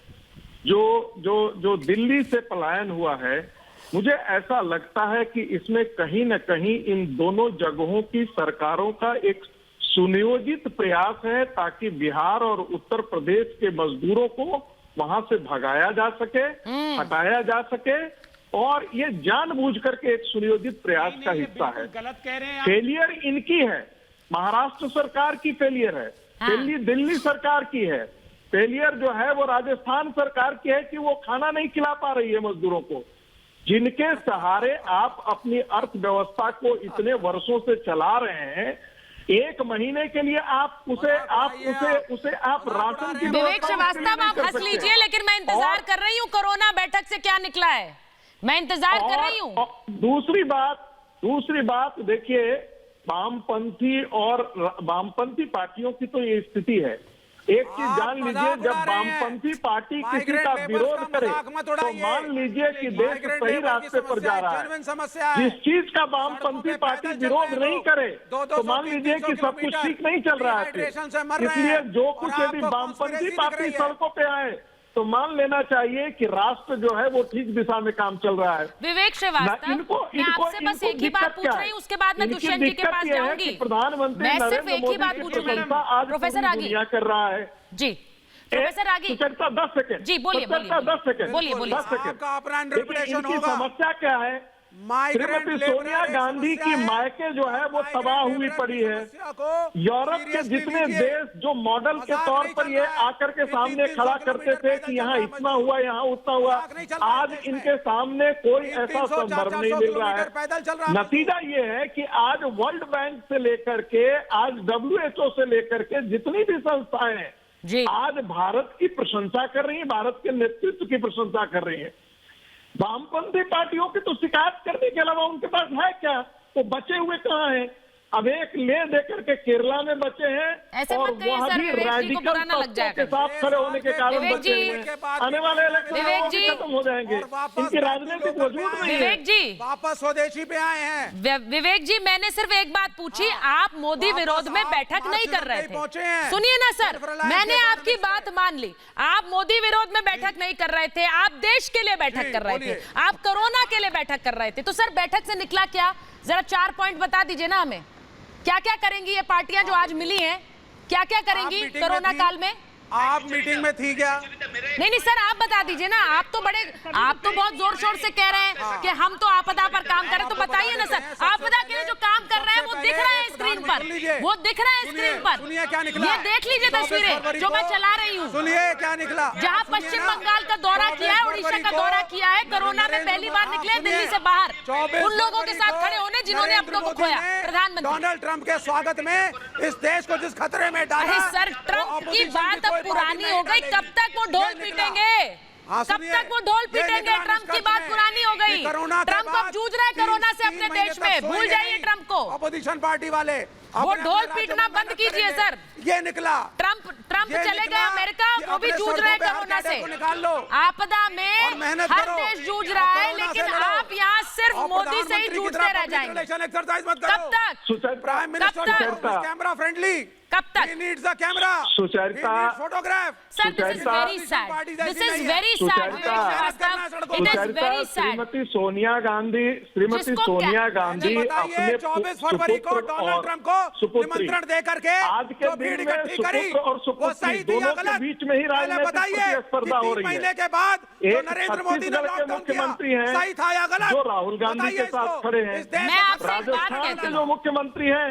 Speaker 6: जो दिल्ली से पलायन हुआ है, मुझे ऐसा लगता है कि इसमें कहीं न कहीं इन दोनों जगहों की सरकारों का एक सुनियोजित प्रयास है ताकि बिहार और उत्तर प्रदेश के मजदूरों को वहां से भगाया जा सके, हटाया जा सके, और ये जानबूझ करके एक सुनियोजित प्रयास का हिस्सा है।
Speaker 4: गलत कह रहे हैं।
Speaker 6: फेलियर इनकी है, महाराष्ट्र सरकार की फेलियर है, दिल्ली सरकार की है, फेलियर जो है वो राजस्थान सरकार की है कि वो खाना नहीं खिला पा रही है मजदूरों को, जिनके सहारे आप अपनी अर्थव्यवस्था को इतने वर्षों से चला रहे हैं। एक महीने के लिए आप उसे राशन की।
Speaker 1: विवेक श्रीवास्तव आप हंस लीजिए, लेकिन मैं इंतजार कर रही हूँ कोरोना बैठक से क्या निकला है, मैं इंतजार कर रही हूँ।
Speaker 6: दूसरी बात देखिए, वामपंथी पार्टियों की तो ये स्थिति है। एक चीज जान लीजिए, जब वामपंथी पार्टी किसी का विरोध करे तो मान लीजिए कि देश सही रास्ते पर जा रहा है। जिस चीज का वामपंथी पार्टी विरोध नहीं करे तो मान लीजिए कि सब कुछ ठीक नहीं चल रहा है। इसलिए जो कुछ यदि वामपंथी पार्टी सड़कों पे आए तो मान लेना चाहिए कि राष्ट्र जो है वो ठीक दिशा में काम चल रहा है।
Speaker 1: विवेक श्रीवास्तव, मैं आपसे बस एक ही बात पूछ रही हूँ, उसके बाद मैं दुष्यंत जी के पास जाऊंगी।
Speaker 6: प्रधानमंत्री
Speaker 1: मैं सिर्फ एक ही बात पूछूंगी। प्रोफेसर रागी
Speaker 6: कर रहा है
Speaker 1: जी, प्रोफेसर रागी
Speaker 6: 10 सेकंड
Speaker 1: जी, बोलिए
Speaker 6: 10 सेकंड
Speaker 1: बोलिए।
Speaker 6: इनकी समस्या क्या है? श्रीमती सोनिया गांधी की मायके जो है वो तबाह हुई पड़ी है। यूरोप के जितने देश जो मॉडल के तौर पर ये आकर के सामने खड़ा करते थे कि यहाँ इतना हुआ, यहाँ उतना हुआ, आज इनके सामने कोई ऐसा संदर्भ नहीं मिल रहा है। नतीजा ये है कि आज वर्ल्ड बैंक से लेकर के, आज WHO से लेकर के जितनी भी संस्थाएं हैं आज भारत की प्रशंसा कर रही है, भारत के नेतृत्व की प्रशंसा कर रही है। वामपंथी पार्टियों की तो शिकायत करने के अलावा उनके पास है क्या? वो बचे हुए कहाँ हैं? अब एक ले देकर के केरला में बचे हैं और वहाँ भी रेडिकल तत्वों के साथ खड़े होने के कारण बचे हैं। आने वाले इलेक्शन खत्म हो जाएंगे, इनकी राजनीतिक वजूद नहीं है।
Speaker 1: विवेक जी
Speaker 3: वापस स्वदेशी पे आए हैं।
Speaker 1: विवेक जी, मैंने सिर्फ एक बात पूछी, आप मोदी विरोध में बैठक नहीं कर रहे थे। सुनिए ना सर, मैंने आपकी बात मान ली, आप मोदी विरोध में बैठक नहीं कर रहे थे, आप देश के लिए बैठक कर रहे थे, आप कोरोना के लिए बैठक कर रहे थे। तो सर बैठक से निकला क्या? जरा 4 पॉइंट बता दीजिए ना हमें। क्या क्या करेंगी ये पार्टियां जो आज मिली हैं, क्या क्या करेंगी कोरोना काल में?
Speaker 3: आप मीटिंग में थी क्या?
Speaker 1: नहीं सर, आप बता दीजिए ना। आप तो बहुत जोर शोर से कह रहे हैं कि हम तो आपदा पर काम कर रहे हैं, तो बताइए ना सर। आपदा के लिए जो काम कर रहे हैं वो दिख रहा है स्क्रीन पर, वो दिख रहा है स्क्रीन पर।
Speaker 3: सुनिए क्या निकला,
Speaker 1: ये देख लीजिए तस्वीरें जो मैं चला रही हूँ।
Speaker 3: सुनिए क्या निकला।
Speaker 1: जहाँ पश्चिम बंगाल का दौरा किया है, उड़ीसा का दौरा किया है, कोरोना में पहली बार निकले दिल्ली से बाहर, उन लोगों के साथ खड़े होने जिन्होंने अपनों को खोया। प्रधानमंत्री
Speaker 3: डोनाल्ड ट्रंप के स्वागत में इस देश को जिस खतरे में डाला।
Speaker 1: अरे सर, ट्रंप की बात अब पुरानी हो गई, कब तक वो ढोल पीटेंगे? कब तक वो ढोल पीटेंगे? ट्रंप की बात पुरानी हो गई। ट्रंप अब जूझ रहा है कोरोना से अपने देश में, भूल जाइए ट्रंप को।
Speaker 3: अपोजिशन पार्टी वाले
Speaker 1: वो ढोल पीटना बंद कीजिए सर।
Speaker 3: ये निकला
Speaker 1: ट्रंप चले गए अमेरिका, वो भी जूझ रहे हैं कोरोना से।
Speaker 3: निकाल लो।
Speaker 1: आपदा में हर देश जूझ रहा है, लेकिन आप यहाँ सिर्फ मोदी से ही जूझते रह जाएंगे।
Speaker 3: एक्सरसाइज मत करो।
Speaker 1: कब तक?
Speaker 3: Prime minister camera friendly.
Speaker 1: कब तक?
Speaker 3: He needs the camera.
Speaker 6: Sucharita,
Speaker 3: photograph.
Speaker 1: Sir, this is very sad. This is very sad. It is very sad.
Speaker 6: Shrimati Sonia Gandhi अपने
Speaker 3: 24 फरवरी को डोनाल्ड ट्रंप को निमंत्रण दे करके
Speaker 6: आज के दिन में सुपुत्र और सुपुत्री दोनों के बीच में ही राजनीतिक प्रतिस्पर्धा हो रही है।
Speaker 3: महीने के बाद
Speaker 6: एक छत्तीसगढ़ के मुख्यमंत्री हैं
Speaker 3: सही था या गलत,
Speaker 6: जो राहुल गांधी के साथ खड़े हैं।
Speaker 1: मैं आपसे एक बात
Speaker 6: राजस्थान
Speaker 1: कहती
Speaker 6: के
Speaker 1: हूँ,
Speaker 6: जो मुख्यमंत्री हैं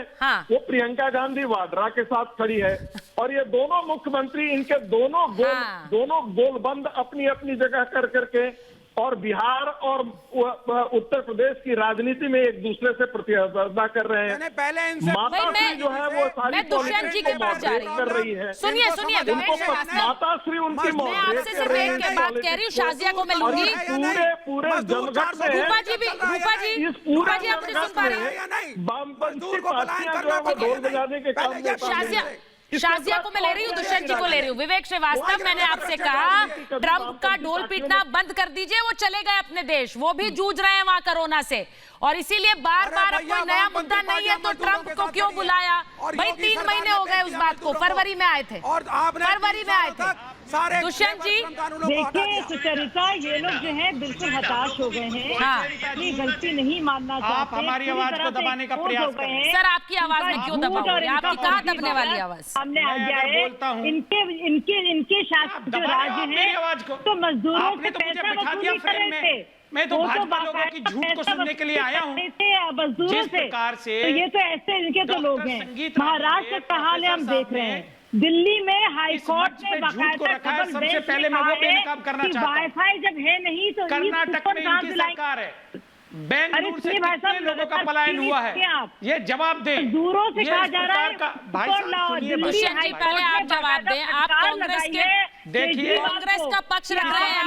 Speaker 6: वो प्रियंका गांधी वाड्रा के साथ खड़ी है, और ये दोनों मुख्यमंत्री, इनके दोनों गोलबंद अपनी अपनी जगह कर करके और बिहार और उत्तर प्रदेश की राजनीति में एक दूसरे से प्रतिस्पर्धा कर रहे हैं।
Speaker 3: पहले
Speaker 6: माता श्री जो है वो सारी
Speaker 1: दुष्यंत जी के पास जा रही
Speaker 6: कर रही है।
Speaker 1: सुनिए
Speaker 6: माता श्री उनकी
Speaker 1: मैं आपसे सिर्फ एक के बात कह रही हूँ, शाजिया को मैं लूंगी।
Speaker 6: पूरे जमघट में
Speaker 1: रूपा जी
Speaker 6: इस पूरे
Speaker 1: आप मुझे सुन पा रही हैं?
Speaker 6: वामपंथी पार्टियां जो है वो ढोल बजाने के काम में
Speaker 1: शाजिया को मैं ले रही हूँ, दुष्यंत जी को ले रही हूँ। विवेक श्रीवास्तव, मैंने आपसे कहा ट्रंप का ढोल पीटना बंद कर दीजिए। वो चले गए अपने देश, वो भी जूझ रहे हैं वहां कोरोना से, और इसीलिए बार बार अब कोई नया मुद्दा नहीं है तो ट्रंप को क्यों बुलाया? भाई 3 महीने हो गए उस बात को, फरवरी में आए थे, फरवरी में आए थे। दुष्यंत जी
Speaker 9: देखिए सुचरिता, ये लोग जो है बिल्कुल हताश हो गए हैं, अपनी गलती नहीं मानना चाहते।
Speaker 4: आप हमारी आवाज को दबाने का प्रयास कर रहे हैं।
Speaker 1: सर, आपकी आवाज में क्यों दबाओगे? आपकी कहाँ दबने वाली आवाज
Speaker 9: सामने आ गया है? इनके शासन जो राज्य है तो मजदूरों से पैसा वसूली कर रहे थे।
Speaker 4: मैं तो भाजपा लोगों की झूठ को सुनने के लिए आया हूँ।
Speaker 9: मजदूरों से तो ये तो ऐसे इनके तो लोग हैं। महाराष्ट्र का हाल हम देख रहे हैं। दिल्ली में हाई कोर्ट ने बाकायदा खबर
Speaker 4: सबसे पहले मैं वो बेनकाब करना चाहता हूँ।
Speaker 9: वाईफाई जब है नहीं तो
Speaker 4: कर्नाटक में इनकी सरकार है, बेंगलुरु से कितने लोगों का पलायन हुआ है, ये जवाब दें।
Speaker 9: दूरों से कहा जा रहा है
Speaker 4: भाई साहब सुनिए,
Speaker 1: पहले आप जवाब दें। आप कांग्रेस के
Speaker 4: देखिए,
Speaker 1: कांग्रेस का पक्ष रख रहे हैं,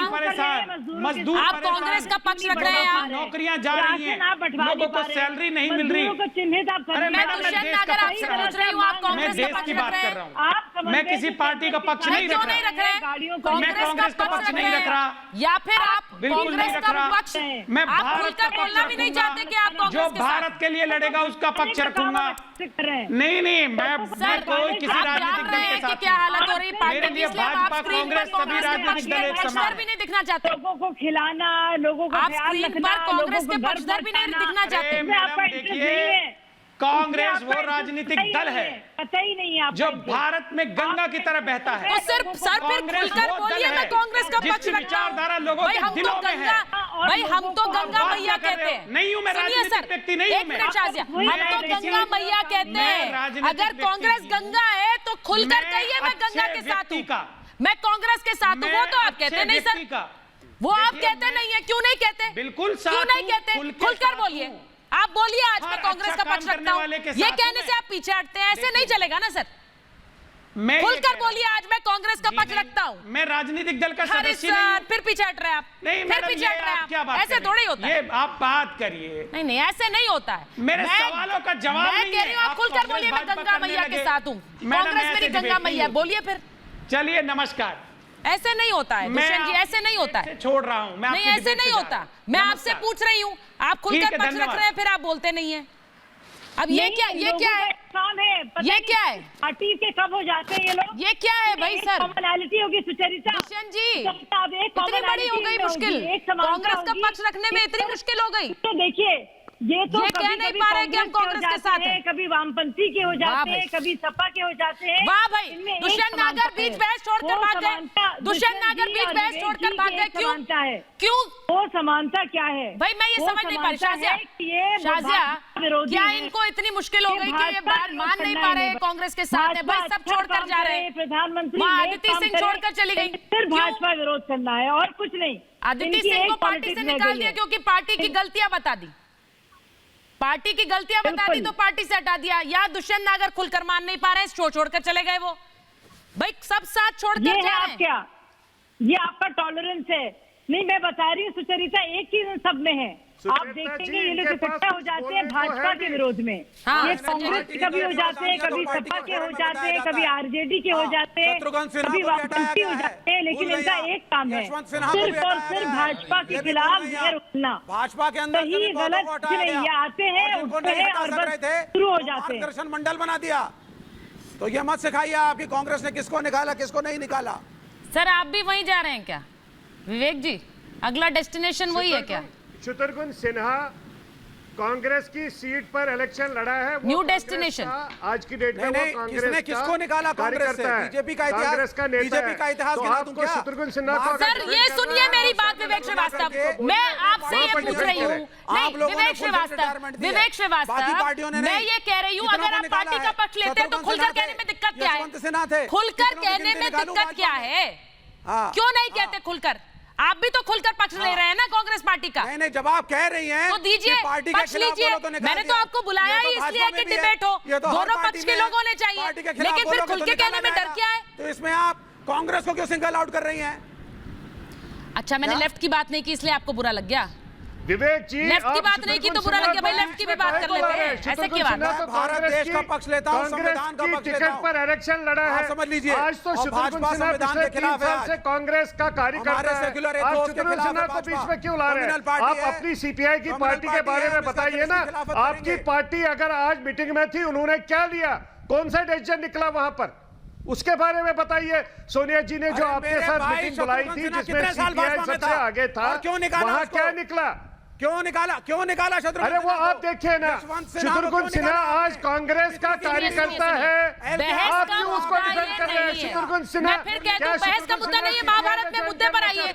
Speaker 4: मजदूर
Speaker 1: आप कांग्रेस का पक्ष रख रहे हैं,
Speaker 4: नौकरियां जा रही हैं, लोगों को सैलरी नहीं मिल रही।
Speaker 1: अरे मैं दुष्यंत नागर आपसे पूछ रही हूँ, आप कांग्रेस का पक्ष रख रहे हैं?
Speaker 4: मैं किसी पार्टी का पक्ष नहीं रख
Speaker 1: नहीं रख रहे?
Speaker 4: कांग्रेस का पक्ष नहीं रख रहा,
Speaker 1: या फिर आप
Speaker 4: बिल्कुल नहीं
Speaker 1: कांग्रेस
Speaker 4: रख
Speaker 1: का
Speaker 4: रहा।
Speaker 1: पक्ष
Speaker 4: मैं
Speaker 1: आप
Speaker 4: भारत
Speaker 1: खुलकर
Speaker 4: का
Speaker 1: बोलना भी नहीं चाहते कि आप
Speaker 4: जो
Speaker 1: कांग्रेस के साथ?
Speaker 4: भारत के लिए लड़ेगा उसका पक्ष रखूंगा। नहीं मैं कोई किसी
Speaker 1: आप
Speaker 4: राजनीतिक
Speaker 1: जान
Speaker 4: दल
Speaker 1: रहे
Speaker 4: के
Speaker 1: हैं कि
Speaker 4: साथ
Speaker 1: क्या हालत हो रही
Speaker 4: मेरे
Speaker 1: पार्टी की,
Speaker 4: लिए
Speaker 1: इसलिए आप
Speaker 4: भाजपा
Speaker 1: स्क्रीन पर
Speaker 4: कांग्रेस सभी राजनीतिक दल एक समान
Speaker 1: भी नहीं दिखना चाहते।
Speaker 9: लोगों को खिलाना, लोगों को
Speaker 1: आप
Speaker 9: ख्याल
Speaker 1: स्क्रीन
Speaker 9: रखना,
Speaker 1: पर कांग्रेस के
Speaker 9: लोगों को
Speaker 1: पक्षधर भी नहीं दिखना चाहते।
Speaker 9: इसमें आपका इंटरेस्ट नहीं है।
Speaker 4: कांग्रेस वो राजनीतिक दल है
Speaker 9: पता ही नहीं है
Speaker 4: जो भारत में गंगा की तरह बहता है।
Speaker 1: तो सर फिर खुलकर बोलिए, मैं कांग्रेस का पक्ष रखता हूं। भाई हम तो गंगा, भाई हम तो गंगा मैया कहते हैं।
Speaker 4: नहीं हूं मैं राजनीतिक व्यक्ति, नहीं हूं मैं।
Speaker 1: हम तो गंगा मैया कहते हैं। अगर कांग्रेस गंगा है तो खुलकर कहिए मैं गंगा के साथ हूं, मैं कांग्रेस के साथ हूं। वो तो आप कहते नहीं सर, वो आप कहते नहीं है। क्यों नहीं कहते?
Speaker 4: बिल्कुल
Speaker 1: क्यों नहीं कहते? खुलकर बोलिए, आप बोलिए आज मैं कांग्रेस का पक्ष रखता हूं। ये कहने से आप पीछे हटते हैं, ऐसे नहीं चलेगा ना सर। खुलकर बोलिए आज मैं कांग्रेस का पक्ष रखता हूं।
Speaker 4: मैं राजनीतिक दल का सदस्य
Speaker 1: नहीं हूं। फिर पीछे हट रहे हैं आप, फिर पीछे हट रहे हैं
Speaker 4: क्या
Speaker 1: आप।
Speaker 4: बात
Speaker 1: ऐसे थोड़ी होता है,
Speaker 4: ये आप बात करिए।
Speaker 1: नहीं ऐसे नहीं होता है।
Speaker 4: मेरे सवालों का जवाब
Speaker 1: मैं कह रही हूँ, आप खुलकर बोलिए मैं गंगा मैया के साथ हूँ, कांग्रेस मेरी गंगा मैया, बोलिए फिर।
Speaker 4: चलिए नमस्कार।
Speaker 1: ऐसे नहीं होता है दुष्यंत जी, ऐसे नहीं होता है।
Speaker 4: छोड़ रहा हूं मैं,
Speaker 1: नहीं ऐसे नहीं होता। मैं आपसे पूछ रही हूँ, आप खुलकर पक्ष रख रहे हैं, फिर आप बोलते नहीं है। अब ये क्या है? ये क्या है?
Speaker 9: पार्टी के कब हो जाते हैं ये लोग?
Speaker 1: ये क्या है भाई सर?
Speaker 9: कॉमनैलिटी होगी सुचरिता।
Speaker 1: दुष्यंत जी इतनी बड़ी हो गई मुश्किल, कांग्रेस का पक्ष रखने में इतनी मुश्किल हो गई।
Speaker 9: तो देखिए ये तो
Speaker 1: ये कह नहीं पा रहे कि हम कांग्रेस के साथ हैं,
Speaker 9: कभी वामपंथी के हो जाते हैं, कभी सपा के हो जाते हैं।
Speaker 1: वाह भाई, दुष्यंत नागर बीच बहस छोड़कर भाग गए। दुष्यंत नागर बीच बहस छोड़कर भाग गए, क्यों? क्यों?
Speaker 9: वो समानता क्या है
Speaker 1: भाई मैं ये समझ नहीं पा रही। शाजिया, क्या इनको इतनी मुश्किल हो गई कि ये बात मान नहीं पा रहे कांग्रेस के साथ है? भाई सब छोड़कर जा रहे हैं,
Speaker 9: प्रधानमंत्री
Speaker 1: अदिति सिंह छोड़कर चली गई,
Speaker 9: फिर भाजपा विरोध करना है और कुछ नहीं।
Speaker 1: अदिति सिंह को पार्टी से निकाल दिया क्योंकि पार्टी की गलतियां बता दी, पार्टी की गलतियां बता दी तो पार्टी से हटा दिया। या दुष्यंत नागर खुलकर मान नहीं पा रहे हैं, छोड़कर चले गए वो। भाई सब साथ छोड़कर जा रहे हैं।
Speaker 9: क्या ये आपका टॉलरेंस है? नहीं, मैं बता रही हूँ सुचरिता एक चीज सब में है। आप देखेंगे ये लोग इकट्ठा हो जाते हैं भाजपा के विरोध में, ये कांग्रेस के कभी हो जाते हैं, कभी सपा के हो जाते हैं, कभी आरजेडी के हो जाते हैं, कभी वामपंथी हो जाते हैं, लेकिन इनका एक काम है, सिर्फ और सिर्फ भाजपा के खिलाफ जहर उठना।
Speaker 3: भाजपा के अंदर
Speaker 9: सही गलत कुछ नहीं, ये आते हैं, उठते हैं और बस शुरू हो जाते हैं।
Speaker 3: मार्गदर्शन मंडल बना दिया। तो ये मत सिखाइए आपकी कांग्रेस ने किसको निकाला किसको नहीं निकाला।
Speaker 1: सर आप भी वहीं जा रहे हैं क्या विवेक जी? अगला डेस्टिनेशन वही है क्या?
Speaker 6: शत्रुघ्न सिन्हा कांग्रेस की सीट पर इलेक्शन लड़ा है,
Speaker 1: न्यू डेस्टिनेशन।
Speaker 6: आज की डेट में वो कांग्रेस
Speaker 3: किसको निकाला कांग्रेस से? बीजेपी का इतिहास,
Speaker 6: कांग्रेस का नेता,
Speaker 3: बीजेपी का इतिहास गिना दूं क्या?
Speaker 6: शत्रुघ्न सिन्हा को
Speaker 1: सर ये सुनिए मेरी बात विवेक श्रीवास्तव, मैं आपसे ये पूछ रही हूँ, नहीं विवेक श्रीवास्तव, मैं ये कह रही हूँ अगर आप पार्टी का पक्ष लेते हैं तो खुलकर कहने में दिक्कत क्या है? खुलकर कहने में दिक्कत क्या है? क्यों नहीं कहते खुलकर? आप भी तो खुलकर पक्ष ले रहे हैं ना कांग्रेस पार्टी का।
Speaker 3: नहीं जब आप कह रही हैं
Speaker 1: तो दीजिए, पक्ष लीजिए। मैंने तो आपको बुलाया ही इसलिए कि डिबेट हो, दोनों पक्ष के लोग होने चाहिए, लेकिन फिर खुल के कहने में डर क्या है?
Speaker 3: तो इसमें आप कांग्रेस को क्यों सिंगल आउट कर रही हैं?
Speaker 1: अच्छा मैंने लेफ्ट की बात नहीं की इसलिए आपको बुरा लग गया?
Speaker 6: विवेक जी
Speaker 1: लेफ्ट की बात नहीं की तो बुरा लग गया। भाई लेफ्ट की भी बात कर लेते हैं, ऐसे की बात?
Speaker 3: भारत देश का पक्ष लेता हूं, संविधान का पक्ष लेता हूं।
Speaker 6: पर इलेक्शन लड़ा है,
Speaker 3: समझ लीजिए।
Speaker 6: आज तो शत्रुघ्न सिन्हा पिछले 3 साल से कांग्रेस का कार्यकर्ता है। आप शत्रुघ्न सिन्हा को बीच में क्यों ला रहे हैं? आप अपनी सीपीआई की पार्टी के बारे में बताइए ना। आपकी पार्टी अगर आज मीटिंग में थी, उन्होंने क्या लिया, कौन सा डिसीजन निकला वहां पर, उसके बारे में बताइए। सोनिया जी ने जो आपके साथ मीटिंग बुलाई थी जिसमें सीपीआई सबसे आगे था, वहां क्या निकला?
Speaker 3: क्यों निकाला शत्रुघ्न?
Speaker 6: अरे वो आप देखिए ना, शत्रुघ्न सिन्हा आज कांग्रेस का कार्यकर्ता है, आप क्यों उसको डिफेंड कर रहे हैं? शत्रुघ्न सिन्हा,
Speaker 1: मैं फिर कहता हूं बहस का मुद्दा नहीं है, महाभारत में मुद्दे पर आइए।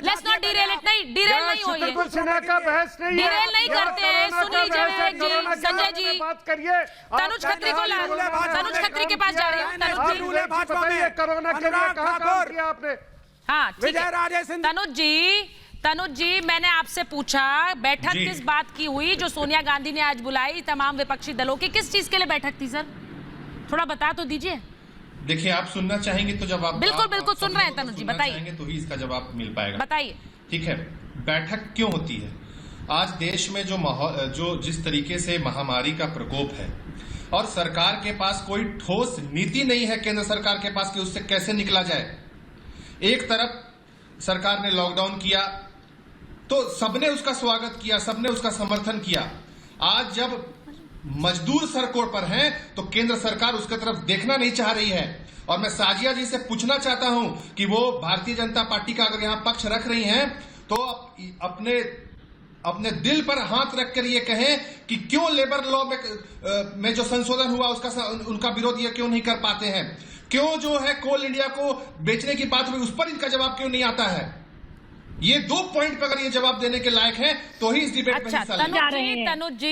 Speaker 1: लेट्स नॉट डिरेल इट, नहीं डिरेल नहीं होइए।
Speaker 6: शत्रुघ्न सिन्हा का बहस नहीं है,
Speaker 1: डिरेल नहीं करते हैं। सुन लीजिए विवेक जी, संजय जी,
Speaker 6: बात करिए।
Speaker 1: तनुज खत्री को तनुज खत्री के पास जा रही हूँ। तनुज जी
Speaker 6: बताइए, कोरोना के लिए कहाँ काम किया आपने?
Speaker 1: हाँ ठीक है। तनुज जी मैंने आपसे पूछा बैठक किस बात की हुई जो सोनिया गांधी ने आज बुलाई तमाम विपक्षी दलों की, किस चीज के लिए बैठक थी सर? थोड़ा बता तो दीजिए।
Speaker 7: देखिए आप सुनना चाहेंगे तो जब आप
Speaker 1: बिल्कुल सुन रहे हैं तनुज जी, बताइए
Speaker 7: तो ही इसका जवाब मिल पाएगा।
Speaker 1: बताइए।
Speaker 7: ठीक है, बैठक क्यों होती है? आज देश में जो जिस तरीके से महामारी का प्रकोप है और सरकार के पास कोई ठोस नीति नहीं है, केंद्र सरकार के पास कि उससे कैसे निकला जाए। एक तरफ सरकार ने लॉकडाउन किया तो सबने उसका स्वागत किया, सबने उसका समर्थन किया। आज जब मजदूर सड़कों पर हैं तो केंद्र सरकार उसकी तरफ देखना नहीं चाह रही है। और मैं साजिया जी से पूछना चाहता हूं कि वो भारतीय जनता पार्टी का अगर यहां पक्ष रख रही हैं तो अपने दिल पर हाथ रखकर ये कहें कि क्यों लेबर लॉ में जो संशोधन हुआ उसका उनका विरोध ये क्यों नहीं कर पाते हैं? क्यों जो है कोल इंडिया को बेचने की बात हुई उस पर इनका जवाब क्यों नहीं आता है? ये 2 पॉइंट पर अगर ये जवाब देने के लायक है तो ही इस डिबेट में हिस्सा लें।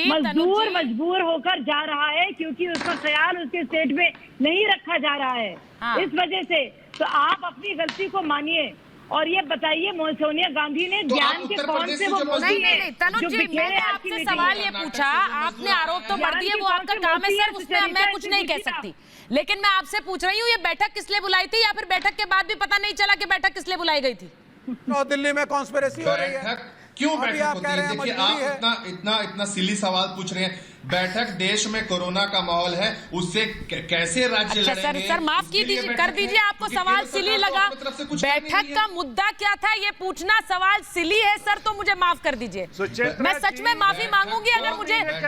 Speaker 9: मजदूर मजबूर होकर जा रहा है क्योंकि उसका ख्याल उसके स्टेट में नहीं रखा जा रहा है। हाँ। इस वजह से तो आप अपनी गलती को मानिए और ये बताइए सोनिया गांधी ने ज्ञान के कौन से वो मोदी
Speaker 1: नहीं तनुज जी, मैंने आपसे सवाल ये पूछा, आपने आरोप तो बढ़ दिए, वो आपका काम है सर, उसमें मैं कुछ नहीं कह सकती। लेकिन मैं आपसे पूछ रही हूँ ये बैठक किस लिए बुलाई थी, या फिर बैठक के बाद भी पता नहीं चला कि बैठक किस लिए बुलाई गई थी?
Speaker 3: दिल्ली में कॉन्स्पिरेसी हो रही है।
Speaker 7: क्यों बैठक होती है? देखिए आप इतना सिली सवाल पूछ रहे हैं। बैठक देश में कोरोना का माहौल है, उससे कैसे राज्य
Speaker 1: अच्छा
Speaker 7: लड़ेंगे?
Speaker 1: सर माफ कीजिए, कर दीजिए, आपको सवाल सिली लगा। बैठक का मुद्दा क्या था ये पूछना सवाल सिली है सर, तो मुझे माफ कर दीजिए। मैं सच में माफी मांगूंगी अगर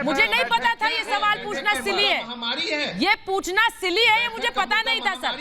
Speaker 1: मुझे नहीं पता था ये सवाल पूछना सिली है। ये पूछना सिली है, ये मुझे पता नहीं था सर।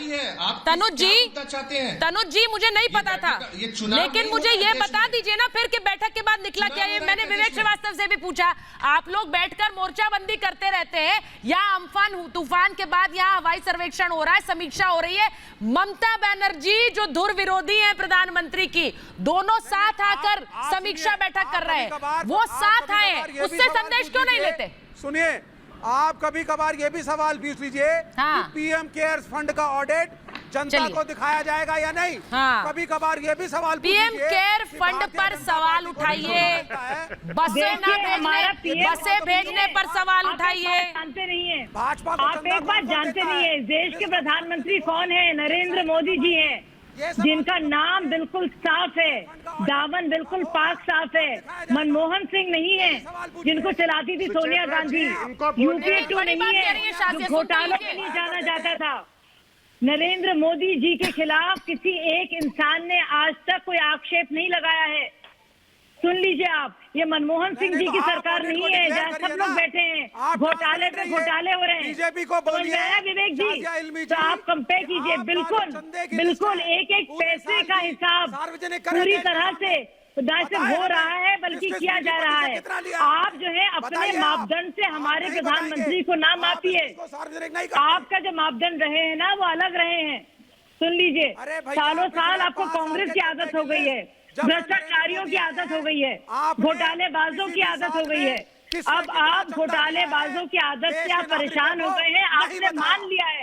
Speaker 1: तनुज जी मुझे नहीं पता था, लेकिन मुझे ये बता दीजिए ना फिर कि बैठक के बाद निकला क्या। ये मैंने विवेक श्रीवास्तव से भी पूछा, आप लोग बैठकर मोर्चाबंदी करते रहते हैं, यहाँ अम्फान तूफान के बाद यहाँ हवाई सर्वेक्षण हो रहा है, समीक्षा हो रही है। ममता बनर्जी जो धुर विरोधी है प्रधानमंत्री की, दोनों साथ आकर समीक्षा बैठक कर रहे हैं, वो साथ आए, उससे संदेश क्यों नहीं लेते?
Speaker 3: सुनिए, आप कभी कभार ये भी सवाल पूछ लीजिए कि पीएम केयर्स फंड का ऑडिट जनता को दिखाया जाएगा या नहीं। कभी कभार ये भी सवाल
Speaker 1: पीएम केयर फंड पर सवाल उठाइए, बसें भेजने पर सवाल उठाइए।
Speaker 9: जानते नहीं है
Speaker 3: भाजपा,
Speaker 9: आप एक बात जानते नहीं है, देश के प्रधानमंत्री कौन है? नरेंद्र मोदी जी हैं, जिनका नाम बिल्कुल साफ है, दामन बिल्कुल पाक साफ है। मनमोहन सिंह नहीं है जिनको चलाती थी सोनिया गांधी, यूपीए 2 नहीं है जो घोटालों में नहीं जाना जाता था। नरेंद्र मोदी जी के खिलाफ किसी एक इंसान ने आज तक कोई आक्षेप नहीं लगाया है। सुन लीजिए आप, ये मनमोहन सिंह जी की सरकार नहीं है जहाँ सब लोग बैठे हैं, घोटाले पे घोटाले हो रहे हैं।
Speaker 3: बीजेपी को बोलिए
Speaker 9: विवेक जी, तो आप कंपेयर कीजिए, बिल्कुल एक एक पैसे का हिसाब पूरी तरह से हो रहा है, बल्कि किया जा रहा है। आप जो है अपने मापदंड से हमारे प्रधानमंत्री को ना मापिए। आपका जो मापदंड रहे हैं ना, वो अलग रहे हैं। सुन लीजिए, सालों साल आपको कांग्रेस की आदत हो गई है, भ्रष्टाचारियों की आदत हो गई है, घोटालेबाजों की आदत हो गई है। अब आप घोटालेबाजों की आदत से आप परेशान हो गए हैं, आपने मान लिया है,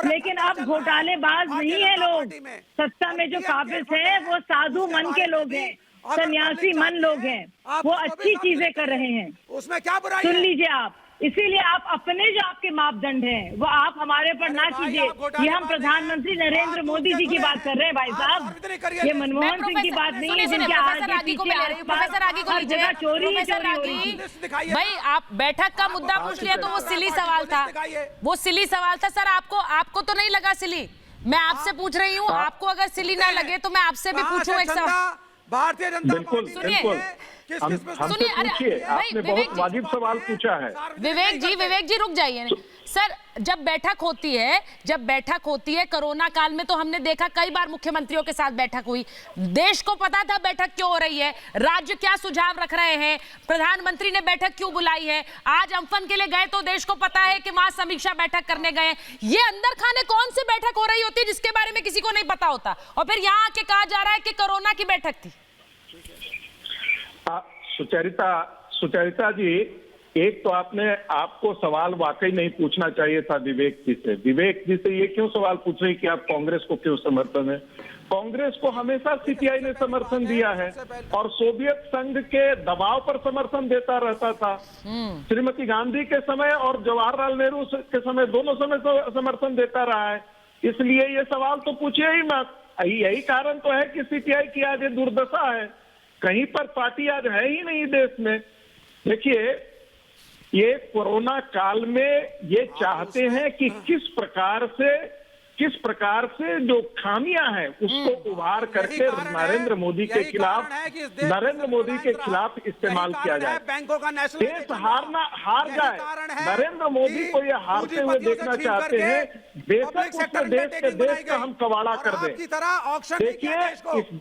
Speaker 9: लेकिन अब घोटालेबाज नहीं है लोग। सत्ता में जो काबिज है वो साधु मन के लोग हैं, सन्यासी मन लोग हैं, वो अच्छी चीजें कर रहे हैं।
Speaker 3: उसमें क्या बुराई
Speaker 9: सुन लीजिए आप, इसीलिए आप अपने जो आपके मापदंड हैं वो आप हमारे पर ना कीजिए। ये हम प्रधानमंत्री नरेंद्र मोदी जी की बात कर रहे हैं भाई साहब, ये मनमोहन सिंह की बात नहीं है जिनके आगे पीछे हर जगह चोरी ही चोरी हो रही थी।
Speaker 1: भाई आप बैठक का मुद्दा पूछ लिया तो वो सिली सवाल था, वो सिली सवाल था सर। आपको तो नहीं लगा सिली? मैं आपसे पूछ रही हूँ, आपको अगर सिली ना लगे तो मैं आपसे भी पूछूं एक सवाल।
Speaker 3: भारतीय जनता
Speaker 1: सुनिए,
Speaker 6: आपने बहुत वाजिब सवाल पूछा है।
Speaker 1: विवेक जी रुक जाइए सर। जब बैठक होती है कोरोना काल में, तो हमने देखा कई बार मुख्यमंत्रियों के साथ बैठक हुई, देश को पता था बैठक क्यों हो रही है, राज्य क्या सुझाव रख रहे हैं, प्रधानमंत्री ने बैठक क्यों बुलाई है। आज अम्फन के लिए गए तो देश को पता है कि वहां समीक्षा बैठक करने गए। ये अंदर खाने कौन सी बैठक हो रही होती है जिसके बारे में किसी को नहीं पता होता, और फिर यहाँ आके कहा जा रहा है कि कोरोना की बैठक थी।
Speaker 6: सुचरिता जी, एक तो आपको सवाल वाकई नहीं पूछना चाहिए था विवेक जी से ये क्यों सवाल पूछ रहे कि आप कांग्रेस को क्यों समर्थन है? कांग्रेस को हमेशा सीपीआई ने समर्थन दिया है और सोवियत संघ के दबाव पर समर्थन देता रहता था। श्रीमती गांधी के समय और जवाहरलाल नेहरू के समय, दोनों समय समर्थन देता रहा है। इसलिए ये सवाल तो पूछिए ही मत। यही कारण तो है कि सीपीआई की आज दुर्दशा है, कहीं पर पार्टी आज है ही नहीं देश में। देखिए, ये कोरोना काल में ये चाहते हैं कि किस प्रकार से जो खामियां हैं उसको उभार करके नरेंद्र मोदी के खिलाफ इस्तेमाल किया जाए।
Speaker 3: बैंकों का
Speaker 6: देश हार जाए, नरेंद्र मोदी को ये हारते हुए देखना चाहते हैं। बेशक उसको देश का हम कबाड़ा कर दें। देखिए,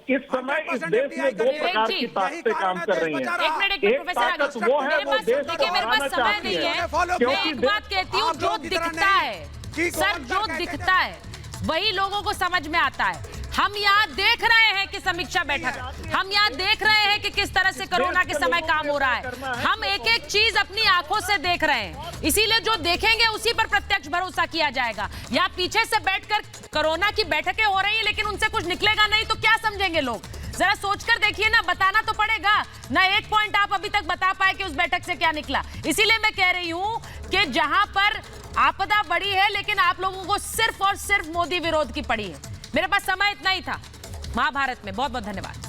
Speaker 6: इस समय इस देश में दो प्रकार की ताकतें काम कर रही हैं। एक ताकत वो है, वो देश को हराना चाहती है, क्योंकि
Speaker 1: बात कहती हूँ जो दिखता है सर, जो दिखता है वही लोगों को समझ में आता है। हम यहाँ देख रहे हैं कि समीक्षा बैठक, हम यहाँ देख रहे हैं कि किस तरह से कोरोना के समय काम हो रहा है। हम एक एक चीज अपनी आंखों से देख रहे हैं, इसीलिए जो देखेंगे उसी पर प्रत्यक्ष भरोसा किया जाएगा। यहाँ पीछे से बैठकर कोरोना की बैठकें हो रही है लेकिन उनसे कुछ निकलेगा नहीं तो क्या समझेंगे लोग? जरा सोचकर देखिए ना, बताना तो पड़ेगा ना। एक पॉइंट आप अभी तक बता पाए कि उस बैठक से क्या निकला। इसीलिए मैं कह रही हूं कि जहां पर आपदा बड़ी है लेकिन आप लोगों को सिर्फ और सिर्फ मोदी विरोध की पड़ी है। मेरे पास समय इतना ही था महाभारत में। बहुत बहुत धन्यवाद।